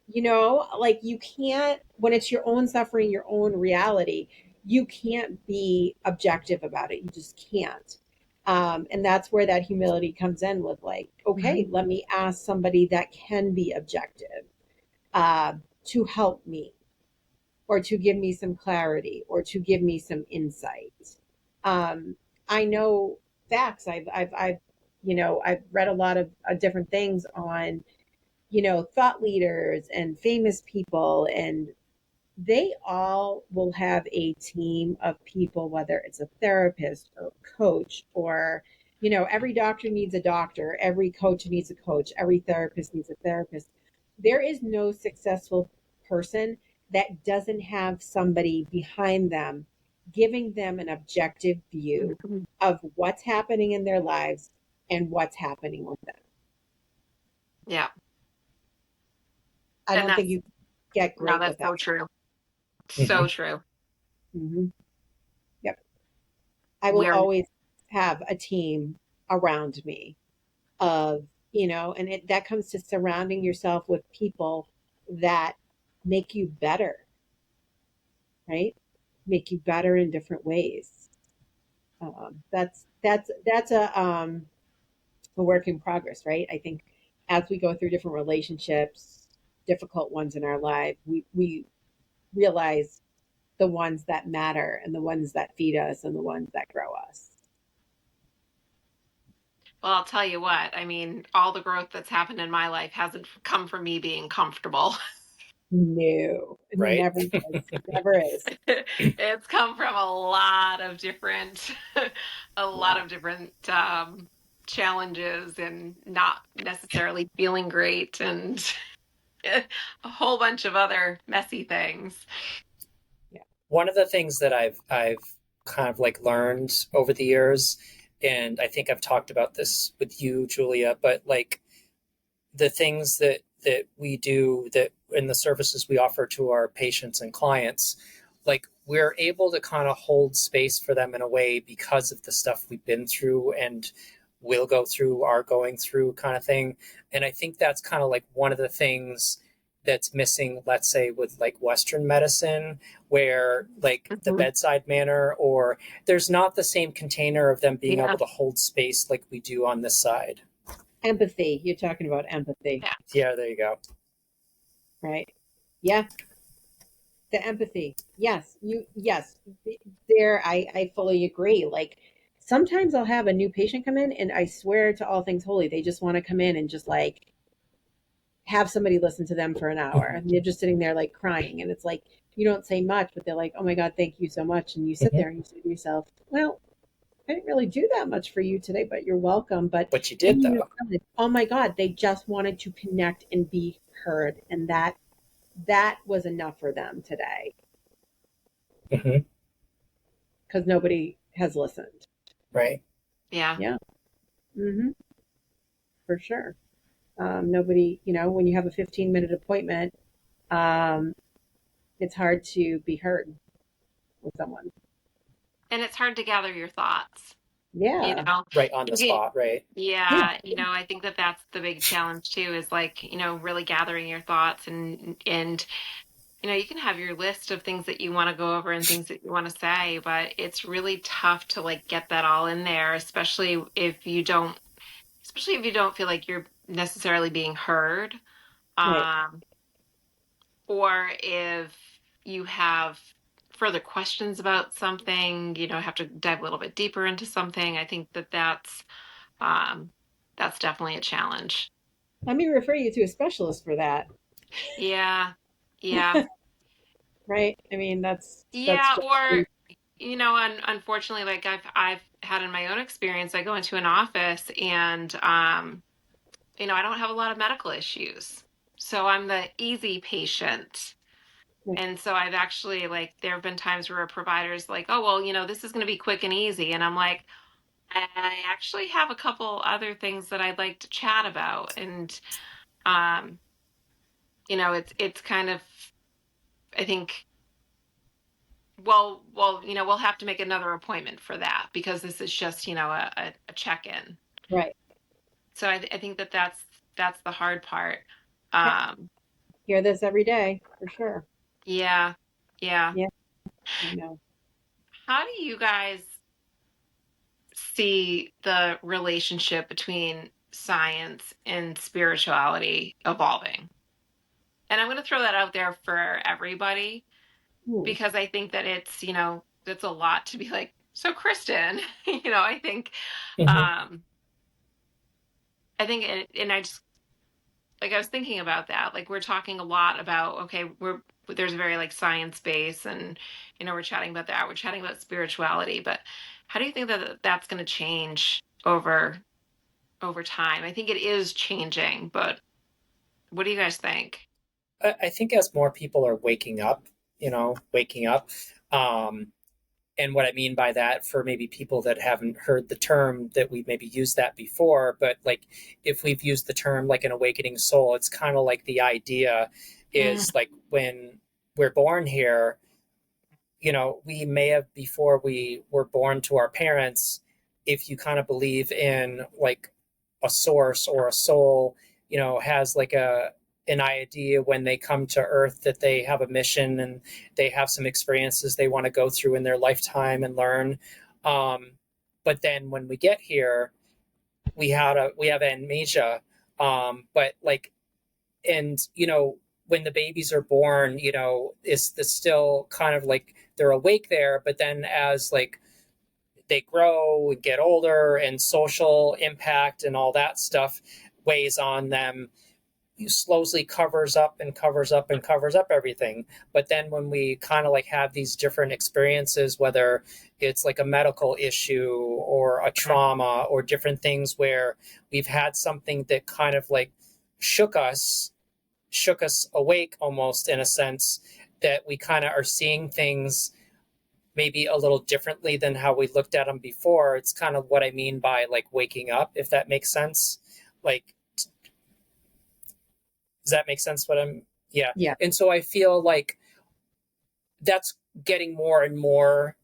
like you can't, when it's your own suffering, your own reality, you can't be objective about it. You just can't. And that's where that humility comes in with like, okay, let me ask somebody that can be objective uh, to help me or to give me some clarity or to give me some insight. Um, I know facts. I've read a lot of different things on thought leaders and famous people, and they all will have a team of people, whether it's a therapist or a coach or, every doctor needs a doctor, every coach needs a coach, every therapist needs a therapist. There is no successful person that doesn't have somebody behind them giving them an objective view of what's happening in their lives and what's happening with them. Yeah. I And don't think that's, you get no, great that's without. so true. Mhm. So true. Mm-hmm. Yep. I will We're, always have a team around me of, and that comes to surrounding yourself with people that make you better, right? Make you better in different ways. That's a work in progress, right? I think as we go through different relationships, difficult ones in our life, we realize the ones that matter and the ones that feed us and the ones that grow us. well, I'll tell you what, I mean, all the growth that's happened in my life hasn't come from me being comfortable. No, it Right? never does. Never is. It's come from a lot of different, a lot Yeah. of different challenges and not necessarily feeling great and a whole bunch of other messy things. Yeah. One of the things that I've kind of like learned over the years, and I think I've talked about this with you, Julia, but like the things that we do, that in the services we offer to our patients and clients, like we're able to kind of hold space for them in a way because of the stuff we've been through and will go through, are going through, kind of thing. And I think that's kind of like one of the things that's missing, let's say with like Western medicine, where like the Mhm. bedside manner, or there's not the same container of them being Yeah. able to hold space like we do on this side. Empathy. You're talking about empathy, Yeah. Yeah, there you go. right? Yeah. The empathy. Yes. There, I fully agree. Like sometimes I'll have a new patient come in and I swear to all things holy, they just want to come in and just like have somebody listen to them for an hour. Mhm. And they're just sitting there like crying. And it's like, you don't say much, but they're like, oh my God, thank you so much. And you sit Mhm. there and you say to yourself, well, I didn't really do that much for you today, but you're welcome. But But you then did you though. realize, oh my God, they just wanted to connect and be heard. And that was enough for them today Hmm. because nobody has listened. Right. Yeah. Yeah. Hmm. For sure. Nobody, when you have a 15-minute appointment, um, it's hard to be heard with someone. And it's hard to gather your thoughts, you Yeah. know. Right on the Okay. spot. Right. Yeah. Yeah, I think that that's the big challenge too, is like, really gathering your thoughts and you can have your list of things that you want to go over and things that you want to say, but it's really tough to like get that all in there, especially if you don't feel like you're necessarily being heard. Right. Um, or if you have further questions about something, have to dive a little bit deeper into something. I think that um, that's definitely a challenge. Let me refer you to a specialist for that. Yeah, yeah, Right. I mean, that's yeah. just, Or unfortunately, like I've had in my own experience, I go into an office and I don't have a lot of medical issues, so I'm the easy patient. right. And so I've actually, like, there have been times where a provider's like, oh, well, this is going to be quick and easy. And I'm like, I actually have a couple other things that I'd like to chat about, and um, it's kind of, I think, we'll have to make another appointment for that because this is just, a check-in. Right. So I think that's the hard part. Yep. Um, Hear this every day for sure. yeah, yeah. Yeah, I know. How do you guys see the relationship between science and spirituality evolving? And I'm going to throw that out there for everybody Ooh, because I think that it's a lot to be like, so Kristen, I think, Hmm. um, and I just, like, I was thinking about that. Like, we're talking a lot about, okay, there's a very like science base and, we're chatting about that. We're chatting about spirituality, but how do you think that that's going to change over time? I think it is changing, but what do you guys think? I think as more people are waking up, um, and what I mean by that for maybe people that haven't heard the term that we've maybe used that before, but like if we've used the term like an awakening soul, it's kind of like the idea Mm, is like when we're born here, we may have before we were born to our parents, if you kind of believe in like a source or a soul, has like an idea when they come to earth that they have a mission and they have some experiences they want to go through in their lifetime and learn. Um, but then when we get here, we have amnesia. But like and when the babies are born, it's the still kind of like they're awake there, but then as like they grow and get older and social impact and all that stuff weighs on them, slowly covers up and covers up and covers up everything. But then when we kind of like have these different experiences, whether it's like a medical issue or a trauma or different things where we've had something that kind of like shook us shook us awake almost in a sense, that we kind of are seeing things maybe a little differently than how we looked at them before. It's kind of what I mean by like waking up, if that makes sense. Like, does that make sense? What I'm, yeah. yeah. And so I feel like that's getting more and more.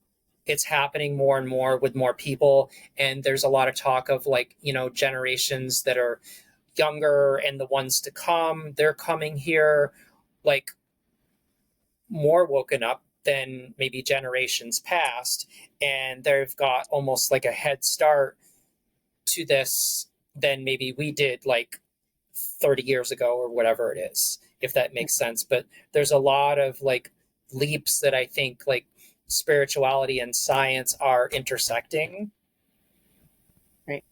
It's happening more and more with more people. And there's a lot of talk of like, generations that are younger and the ones to come, they're coming here like more woken up than maybe generations past, and they've got almost like a head start to this than maybe we did like 30 years ago or whatever it is, if that makes sense. But there's a lot of like leaps that I think like spirituality and science are intersecting. Right.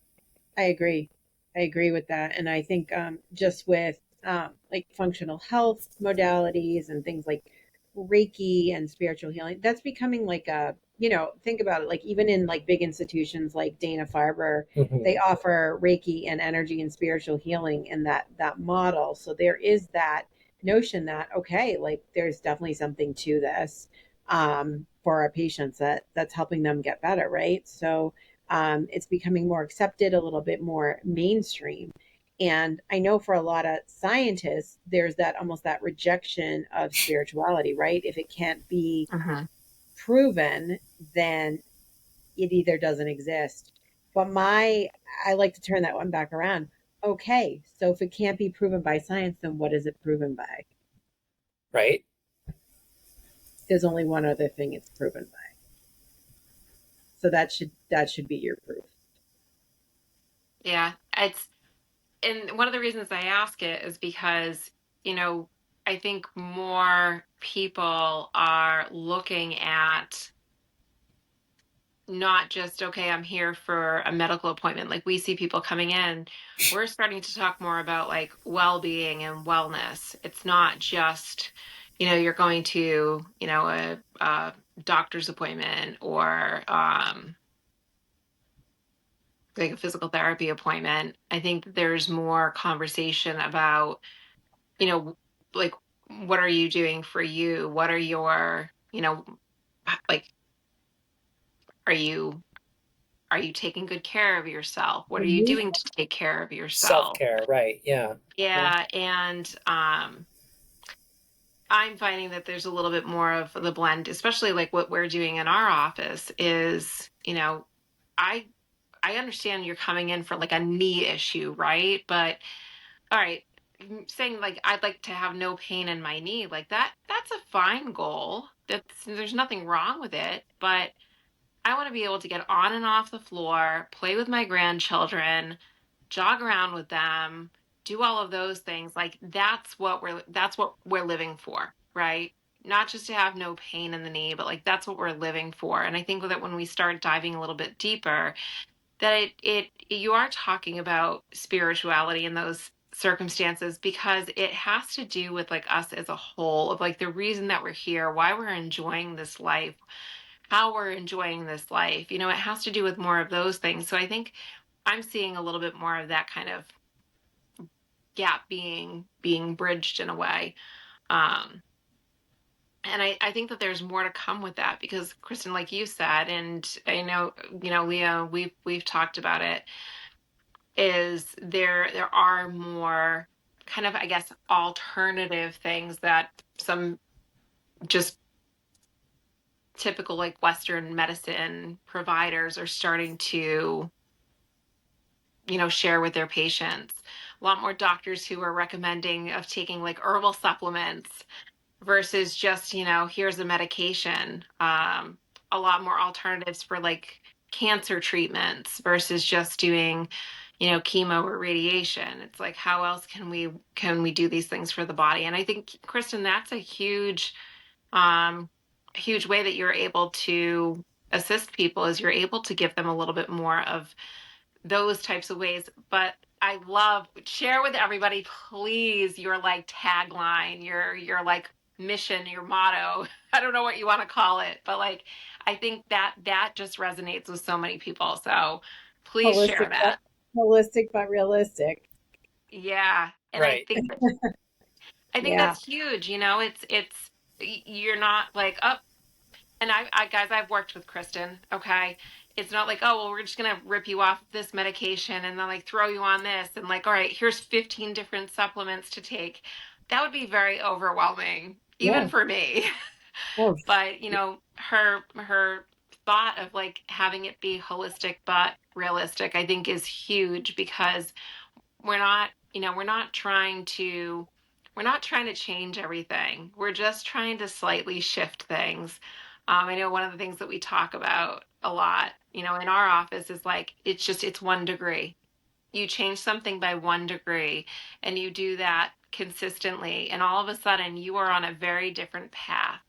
I agree. I agree with that. And I think just with like functional health modalities and things like Reiki and spiritual healing, that's becoming like think about it, like even in like big institutions like Dana-Farber, they Mm-hmm. offer Reiki and energy and spiritual healing in that model. So there is that notion that, okay, like there's definitely something to this for our patients that's helping them get better, right? So it's becoming more accepted, a little bit more mainstream. And I know for a lot of scientists, there's that almost that rejection of spirituality, right? If it can't be mhm. proven, then it either doesn't exist. But I like to turn that one back around. Okay, so if it can't be proven by science, then what is it proven by? Right. There's only one other thing it's proven by. So that should be your proof. Yeah, and one of the reasons I ask it is because, you know, I think more people are looking at not just, okay, I'm here for a medical appointment. Like we see people coming in, we're starting to talk more about like well-being and wellness. It's not just, you're going to, a doctor's appointment or like a physical therapy appointment. I think there's more conversation about, you know, like what are you doing for you? What are your, like, are you are you taking good care of yourself? What are you Mhm. doing to take care of yourself? Self-care, right? Yeah. Yeah, and I'm finding that there's a little bit more of the blend, especially like what we're doing in our office is, I I understand you're coming in for like a knee issue, right? But all right, saying like I'd like to have no pain in my knee, like that's a fine goal. There's nothing wrong with it, but I want to be able to get on and off the floor, play with my grandchildren, jog around with them, do all of those things. Like that's what we're living for, right? Not just to have no pain in the knee, but like that's what we're living for. And I think that when we start diving a little bit deeper, that it you are talking about spirituality in those circumstances because it has to do with like us as a whole of like the reason that we're here, why we're enjoying this life, how we're enjoying this life. It has to do with more of those things. So I think I'm seeing a little bit more of that kind of gap being bridged in a way. Um, and I think that there's more to come with that because Kristen, like you said, and I know, Leo, we've talked about it, is there are more kind of, I guess, alternative things that some just typical like Western medicine providers are starting to share with their patients. A lot more doctors who are recommending of taking like herbal supplements versus just, here's a medication. A lot more alternatives for like cancer treatments versus just doing, chemo or radiation. It's like, how else can we do these things for the body? And I think, Kristen, that's a huge way that you're able to assist people is you're able to give them a little bit more of those types of ways. But I love share with everybody, please, your like tagline, your like mission, your motto. I don't know what you want to call it, but like I think that just resonates with so many people. So please share Holistic, that. holistic but realistic. Yeah. And I Right. think I think Yeah. that's huge. It's you're not like, oh, and I guys, I've worked with Kristen. Okay, it's not like, oh well, we're just gonna rip you off this medication and then like throw you on this and like, all right, here's 15 different supplements to take. That would be very overwhelming, even Yeah. for me. Oh, But her thought of like having it be holistic but realistic, I think, is huge because we're not trying to change everything. We're just trying to slightly shift things. I know one of the things that we talk about a lot, in our office is like it's 1 degree. You change something by 1 degree and you do that consistently, and all of a sudden you are on a very different path.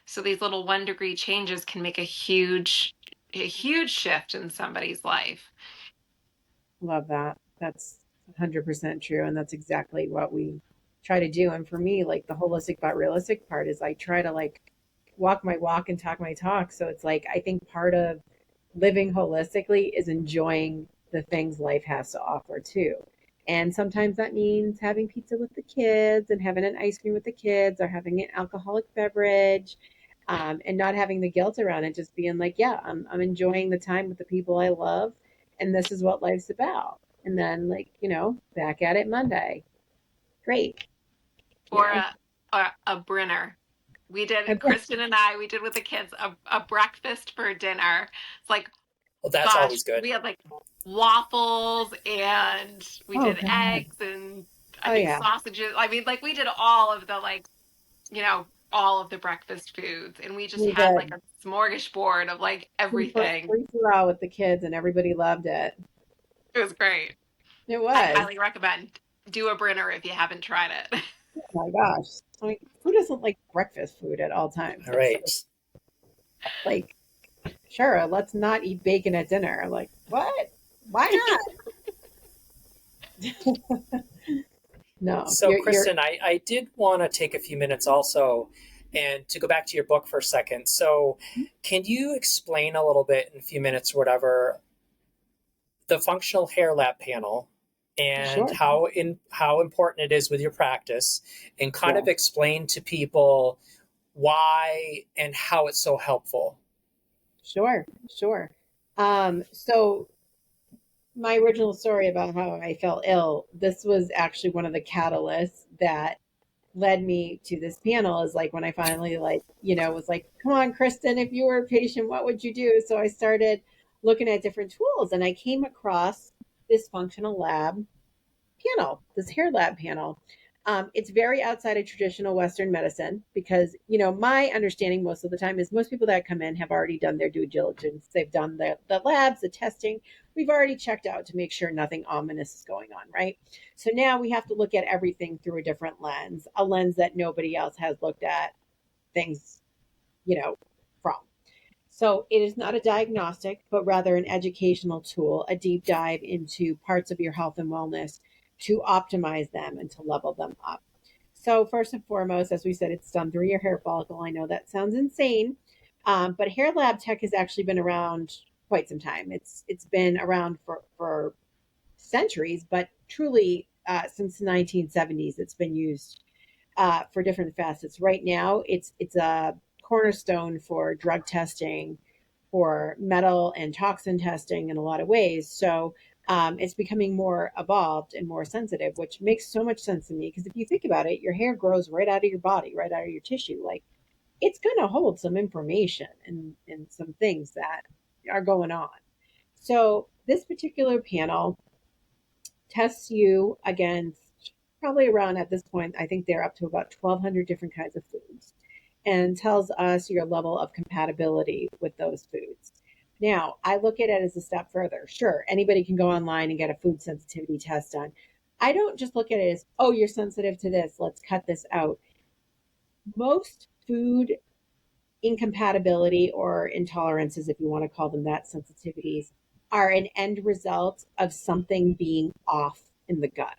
So these little 1 degree changes can make a huge shift in somebody's life. love that. That's 100% true. And that's exactly what we try to do. And for me, like the holistic but realistic part is I try to like walk my walk and talk my talk. So it's like, I think part of living holistically is enjoying the things life has to offer too. And sometimes that means having pizza with the kids and having an ice cream with the kids or having an alcoholic beverage, and not having the guilt around it, just being like, yeah, I'm enjoying the time with the people I love. And this is what life's about. And then, like, back at it Monday. Great. You Or know, a Brinner. Kristen and we did with the kids a breakfast for dinner. It's like, Well, that's gosh, always good. we had like waffles and we oh, did God. eggs and I Oh, think yeah. sausages. I mean, like we did all of the like, all of the breakfast foods and we just We had like did a smorgasbord of like everything. free for all with the kids, and everybody loved it. It was great. It I was. highly recommend do a Brinner if you haven't tried it. Oh my gosh. I mean, who doesn't like breakfast food at all times? All That's right. so, like, sure, let's not eat bacon at dinner. Like, what? Why not? No, So, you're Kristen, I did want to take a few minutes also and to go back to your book for a second. So, can you explain a little bit in a few minutes or whatever the functional hair lab panel and sure. how important it is with your practice and kind Yeah, of explain to people why and how it's so helpful? sure, sure. So my original story about how I fell ill, this was actually one of the catalysts that led me to this panel, is like when I finally was like, come on, Kristen, if you were a patient, what would you do? So I started looking at different tools and I came across this functional lab panel, this hair lab panel. It's very outside of traditional Western medicine because, my understanding most of the time is most people that come in have already done their due diligence. They've done the labs, the testing. We've already checked out to make sure nothing ominous is going on, right? So now we have to look at everything through a different lens, a lens that nobody else has looked at things, from. So it is not a diagnostic, but rather an educational tool, a deep dive into parts of your health and wellness to optimize them and to level them up. So first and foremost, as we said, it's done through your hair follicle. I know that sounds insane, but hair lab tech has actually been around quite some time. It's been around for centuries, but truly since the 1970s, it's been used for different facets. Right now, it's a cornerstone for drug testing, for metal and toxin testing in a lot of ways. So it's becoming more evolved and more sensitive, which makes so much sense to me. Because if you think about it, your hair grows right out of your body, right out of your tissue. Like it's going to hold some information and some things that are going on. So this particular panel tests you against probably around at this point, I think they're up to about 1,200 different kinds of foods and tells us your level of compatibility with those foods. Now, I look at it as a step further. Sure, anybody can go online and get a food sensitivity test done. I don't just look at it as, oh, you're sensitive to this, let's cut this out. Most food incompatibility or intolerances, if you want to call them that, sensitivities, are an end result of something being off in the gut.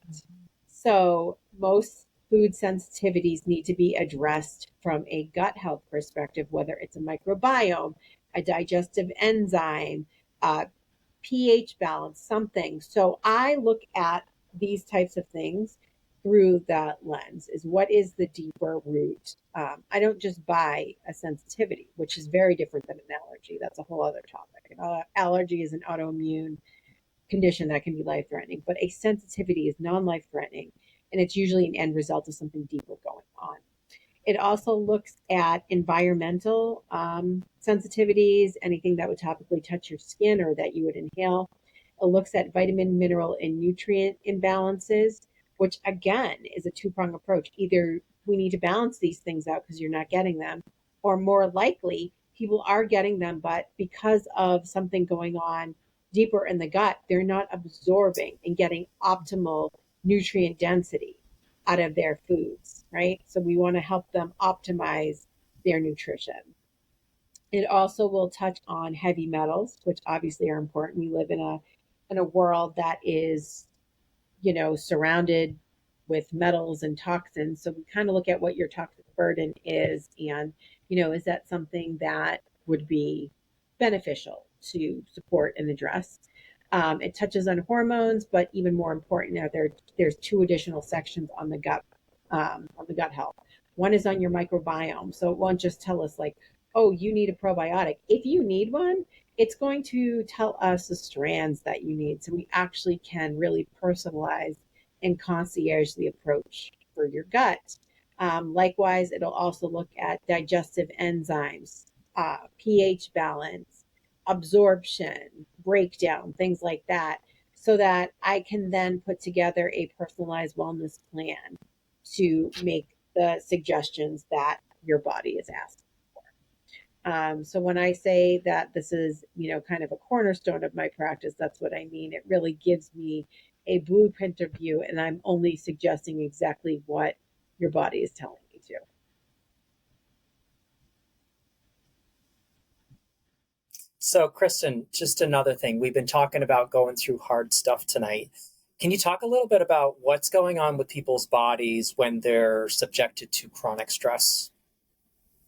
So most food sensitivities need to be addressed from a gut health perspective, whether it's a microbiome, a digestive enzyme, pH balance, something. So I look at these types of things through that lens, is what is the deeper root. I don't just buy a sensitivity, which is very different than an allergy. That's a whole other topic. An allergy is an autoimmune condition that can be life threatening, but a sensitivity is non life threatening, and it's usually an end result of something deeper going on. It also looks at environmental sensitivities, anything that would topically touch your skin or that you would inhale. It looks at vitamin, mineral, and nutrient imbalances, which again is a two-pronged approach. Either we need to balance these things out because you're not getting them, or more likely, people are getting them, but because of something going on deeper in the gut, they're not absorbing and getting optimal nutrient density out of their foods, right? So we want to help them optimize their nutrition. It also will touch on heavy metals, which obviously are important. We live in a world that is, surrounded with metals and toxins. So we kind of look at what your toxic burden is and, is that something that would be beneficial to support and address? It touches on hormones, but even more important, there's two additional sections on the gut health. One is on your microbiome, so it won't just tell us like, oh, you need a probiotic. If you need one, it's going to tell us the strands that you need, so we actually can really personalize and concierge the approach for your gut. Likewise, it'll also look at digestive enzymes, pH balance, absorption, breakdown, things like that, so that I can then put together a personalized wellness plan to make the suggestions that your body is asking for. So when I say that this is, kind of a cornerstone of my practice, that's what I mean. It really gives me a blueprint of view, and I'm only suggesting exactly what your body is telling me to. So, Kristen, just another thing. We've been talking about going through hard stuff tonight. Can you talk a little bit about what's going on with people's bodies when they're subjected to chronic stress?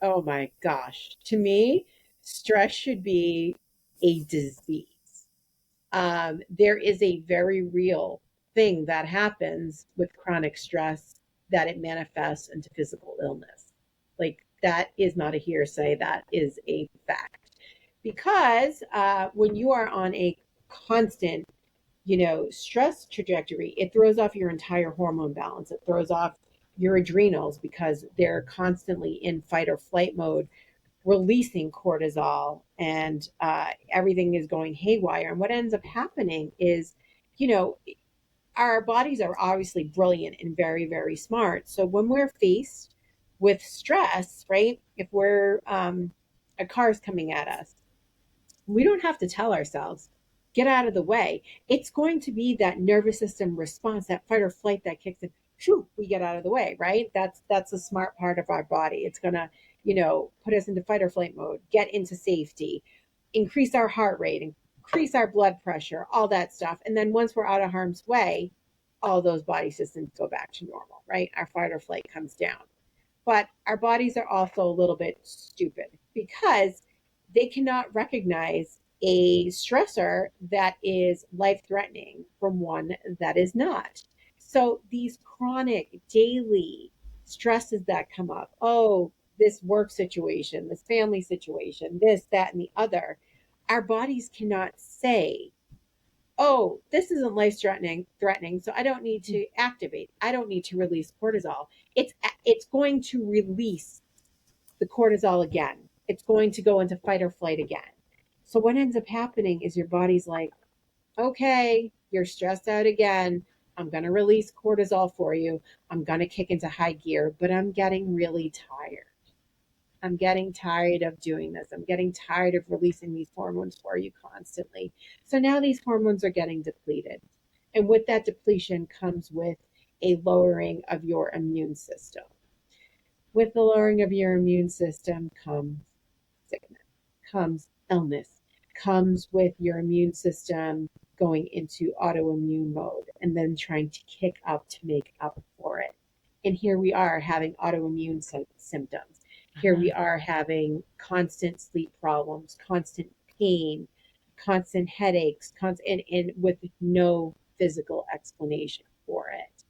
Oh my gosh. To me, stress should be a disease. There is a very real thing that happens with chronic stress, that it manifests into physical illness. Like that is not a hearsay, that is a fact. because when you are on a constant, stress trajectory, it throws off your entire hormone balance. It throws off your adrenals because they're constantly in fight or flight mode, releasing cortisol, and everything is going haywire. And what ends up happening is, you know, our bodies are obviously brilliant and very, very smart. So when we're faced with stress, right? If we're a car's coming at us, we don't have to tell ourselves, get out of the way. It's going to be that nervous system response, that fight or flight that kicks in. Phew, we get out of the way, right? That's the smart part of our body. It's gonna, put us into fight or flight mode, get into safety, increase our heart rate, increase our blood pressure, all that stuff. And then once we're out of harm's way, all those body systems go back to normal, right? Our fight or flight comes down. But our bodies are also a little bit stupid because they cannot recognize a stressor that is life threatening from one that is not. So these chronic daily stresses that come up, oh, this work situation, this family situation, this, that, and the other, our bodies cannot say, oh, this isn't life threatening, so I don't need to activate. I don't need to release cortisol. It's going to release the cortisol again. It's going to go into fight or flight again. So what ends up happening is your body's like, okay, you're stressed out again. I'm going to release cortisol for you. I'm going to kick into high gear, but I'm getting really tired. I'm getting tired of doing this. I'm getting tired of releasing these hormones for you constantly. So now these hormones are getting depleted. And with that depletion comes with a lowering of your immune system. With the lowering of your immune system comes sickness, comes illness, comes with your immune system going into autoimmune mode and then trying to kick up to make up for it. And here we are having autoimmune symptoms. Here we are having constant sleep problems, constant pain, constant headaches, and with no physical explanation for it.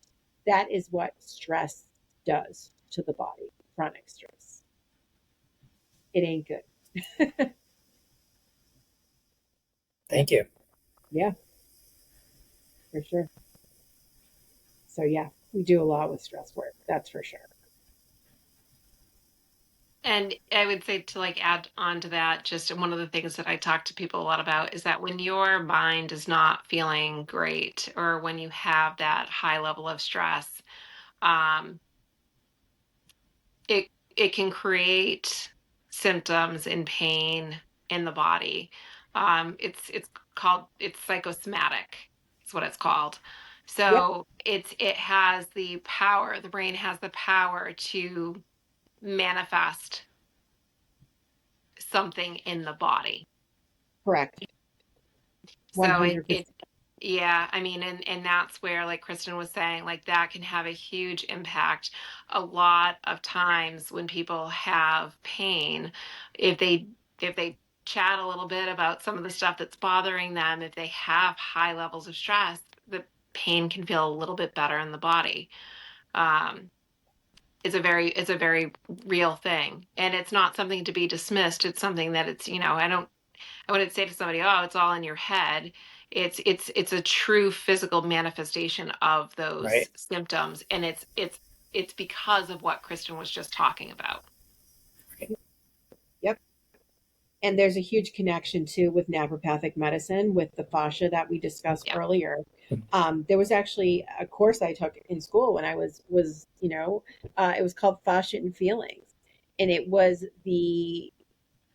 That is what stress does to the body, chronic stress. It ain't good. Thank you. Yeah, for sure. So yeah, we do a lot with stress work. That's for sure. And I would say to like add on to that, just one of the things that I talk to people a lot about is that when your mind is not feeling great or when you have that high level of stress, um, it can create symptoms and pain in the body. It's psychosomatic. It's what it's called. Yep, So it has the power. The brain has the power to manifest something in the body. correct. So 100%. yeah, I mean, and that's where, like Kristen was saying, like that can have a huge impact. A lot of times when people have pain, if they chat a little bit about some of the stuff that's bothering them, if they have high levels of stress, the pain can feel a little bit better in the body. Um, it's a very real thing, and it's not something to be dismissed. It's something that I wouldn't say to somebody, "Oh, it's all in your head." It's a true physical manifestation of Right. those symptoms, and it's because of what Kristen was just talking about. Yep. And there's a huge connection too with naturopathic medicine with the fascia that we discussed Yeah. earlier. There was actually a course I took in school when I was it was called Fascia and Feelings, and it was the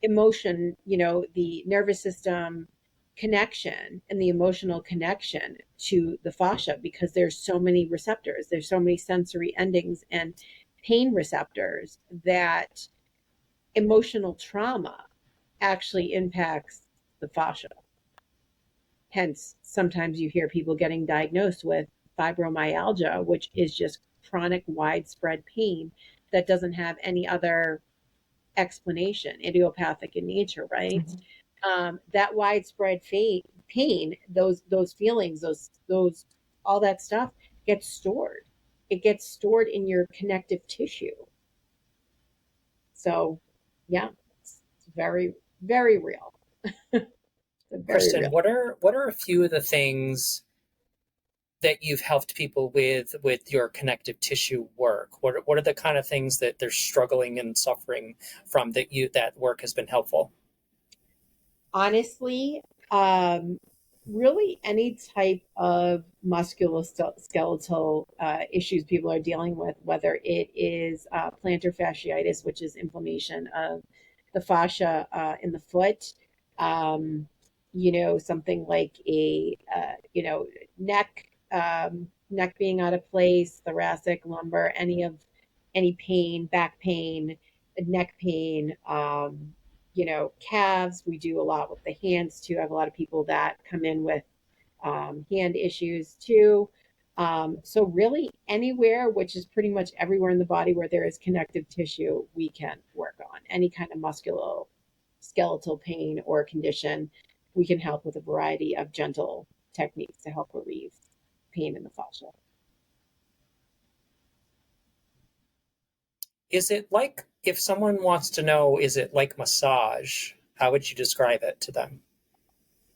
emotion, the nervous system connection and the emotional connection to the fascia because there's so many receptors, there's so many sensory endings and pain receptors that emotional trauma actually impacts the fascia. Hence, sometimes you hear people getting diagnosed with fibromyalgia, which is just chronic, widespread pain that doesn't have any other explanation, idiopathic in nature, right? That widespread pain, those feelings, those all that stuff gets stored. It gets stored in your connective tissue. So, yeah, it's very, very real. So very Kristen, real. what are a few of the things that you've helped people with your connective tissue work? What are the kind of things that they're struggling and suffering from that work has been helpful? Honestly, um, really any type of musculoskeletal issues people are dealing with, whether it is plantar fasciitis, which is inflammation of the fascia in the foot, um, something like a, neck, neck being out of place, thoracic, lumbar, any pain, back pain, neck pain, calves. We do a lot with the hands too. I have a lot of people that come in with hand issues too. So really anywhere, which is pretty much everywhere in the body where there is connective tissue, we can work on any kind of musculoskeletal pain or condition. We can help with a variety of gentle techniques to help relieve pain in the fascia. Is it like, if someone wants to know, is it like massage? How would you describe it to them?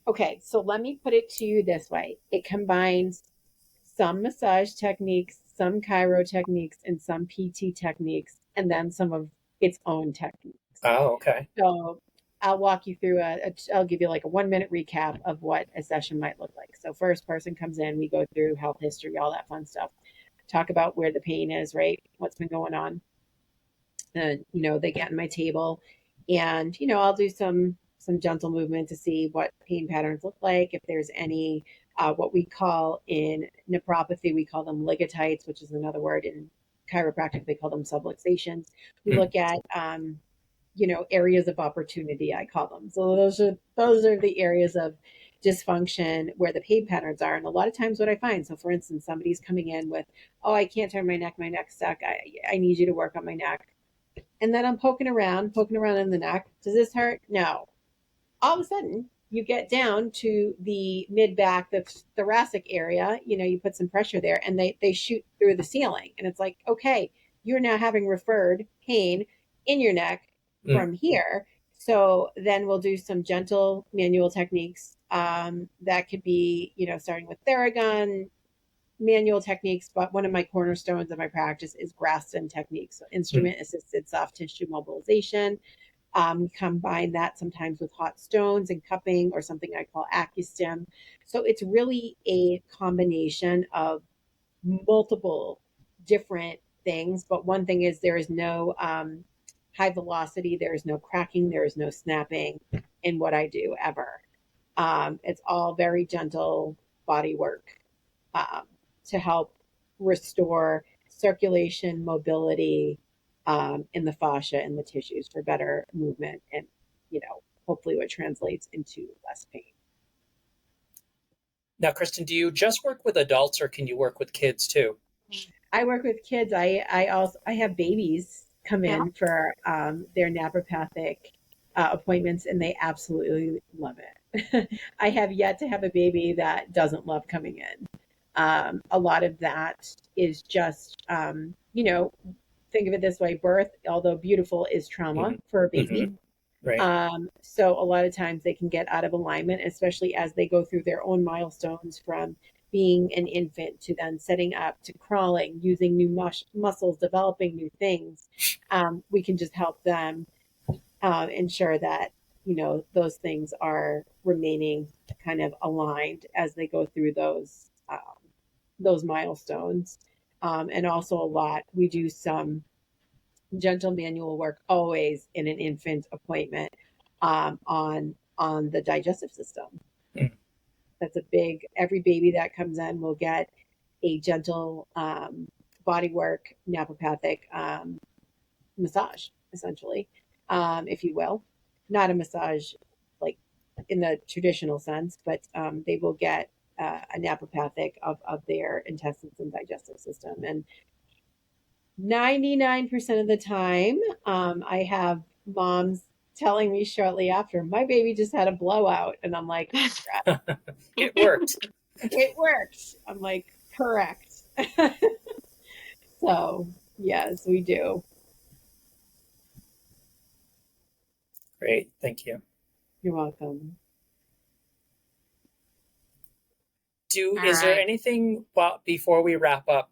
Okay, so let me put it to you this way. It combines some massage techniques, some chiro techniques, and some PT techniques, and then some of its own techniques. Oh, okay. So I'll walk you through I'll give you like a 1 minute recap of what a session might look like. So first person comes in, we go through health history, all that fun stuff. Talk about where the pain is, right? What's been going on. And, they get on my table and, I'll do some gentle movement to see what pain patterns look like. If there's any, what we call in naprapathy, we call them ligotites, which is another word in chiropractic. They call them subluxations. We Mm. look at, areas of opportunity, I call them. So those are the areas of dysfunction where the pain patterns are. And a lot of times what I find, so for instance, somebody's coming in with, oh, I can't turn my neck's stuck. I need you to work on my neck. And then I'm poking around in the neck. Does this hurt? No. All of a sudden, you get down to the mid back, the thoracic area. You put some pressure there, and they shoot through the ceiling. And it's like, okay, you're now having referred pain in your neck Mm. from here. So then we'll do some gentle manual techniques. That could be, starting with Theragun, manual techniques, but one of my cornerstones of my practice is Graston techniques, so Mm. instrument assisted soft tissue mobilization. Combine that sometimes with hot stones and cupping or something I call AccuStim. So it's really a combination of multiple different things. But one thing is there is no high velocity, there is no cracking, there is no snapping in what I do ever. It's all very gentle body work um, to help restore circulation, mobility in the fascia and the tissues for better movement and, hopefully what translates into less pain. Now, Kristen, do you just work with adults or can you work with kids too? I work with kids. I have babies come Yeah. in for their Naprapathic appointments, and they absolutely love it. I have yet to have a baby that doesn't love coming in. A lot of that is just, think of it this way: birth, although beautiful, is trauma Mm-hmm. for a baby. Mm-hmm. Right. So a lot of times they can get out of alignment, especially as they go through their own milestones from being an infant to then setting up to crawling, using new muscles, developing new things. We can just help them ensure that those things are remaining kind of aligned as they go through those milestones. And also a lot we do some gentle manual work always in an infant appointment on the digestive system. Mm. That's a big. Every baby that comes in will get a gentle body work napropathic massage, essentially, if you will. Not a massage like in the traditional sense, but they will get a napropathic of their intestines and digestive system. And 99% of the time, I have moms telling me shortly after, my baby just had a blowout. And I'm like, It worked. it worked. I'm like, correct. So, yes, we do. Great. Thank you. You're welcome. Is there anything, well, before we wrap up,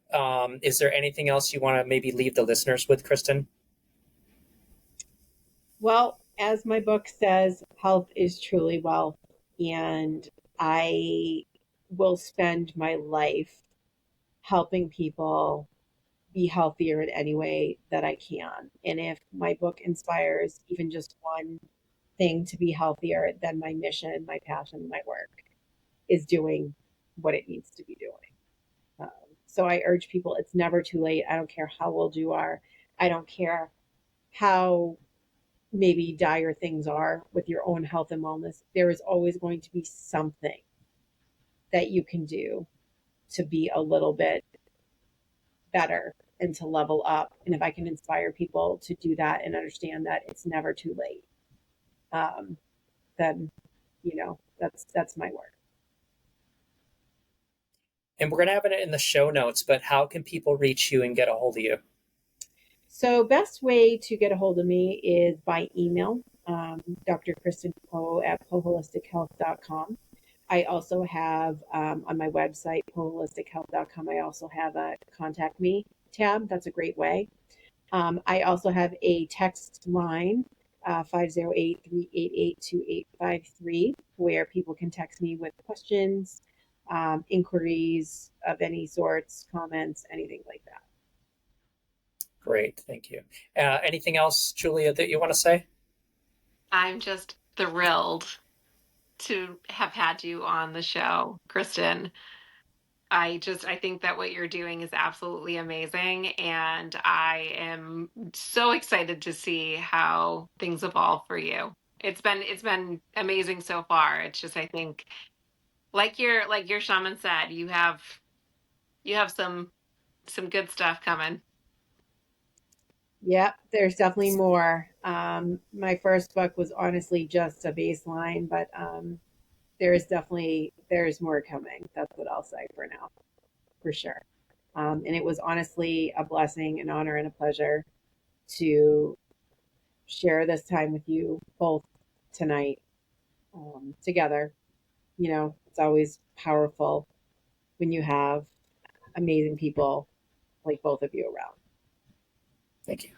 is there anything else you want to maybe leave the listeners with, Kristen? Well, as my book says, health is truly wealth, and I will spend my life helping people be healthier in any way that I can. And if my book inspires even just one thing to be healthier, then my mission, my passion, my work is doing what it needs to be doing. Um, so I urge people, it's never too late. I don't care how old you are. I don't care how maybe dire things are with your own health and wellness. There is always going to be something that you can do to be a little bit better and to level up. And if I can inspire people to do that and understand that it's never too late, then that's my work. And we're going to have it in the show notes, but how can people reach you and get a hold of you? So best way to get a hold of me is by email, Dr. Kristen Poe at poholistichealth.com. I also have on my website, poholistichealth.com, I also have a contact me tab. That's a great way. I also have a text line, 508-388-2853, where people can text me with questions, inquiries of any sorts, comments, anything like that. Great, thank you. Anything else, Julia, that you want to say? I'm just thrilled to have had you on the show, Kristen. I think that what you're doing is absolutely amazing, and I am so excited to see how things evolve for you. It's been amazing so far. It's just, I think, like your shaman said, you have some good stuff coming. Yep, there's definitely more. My first book was honestly just a baseline, but there's more coming. That's what I'll say for now, for sure. And it was honestly a blessing, an honor, and a pleasure to share this time with you both tonight together. It's always powerful when you have amazing people like both of you around. Thank you.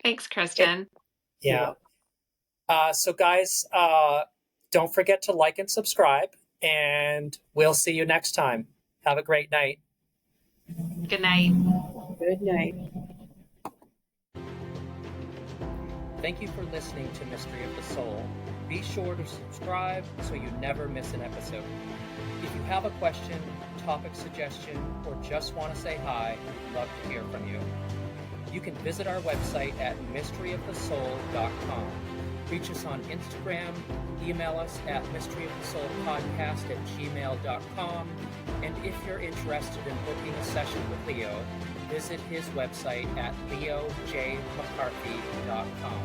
Thanks, Kristen. Yeah. So guys, don't forget to like and subscribe, and we'll see you next time. Have a great night. Good night. Good night. Thank you for listening to Mystery of the Soul. Be sure to subscribe so you never miss an episode. If you have a question, topic suggestion, or just want to say hi, we'd love to hear from you. You can visit our website at mysteryofthesoul.com. Reach us on Instagram, email us at mysteryofthesoulpodcast@gmail.com, and if you're interested in booking a session with Leo, visit his website at leojmccarthy.com.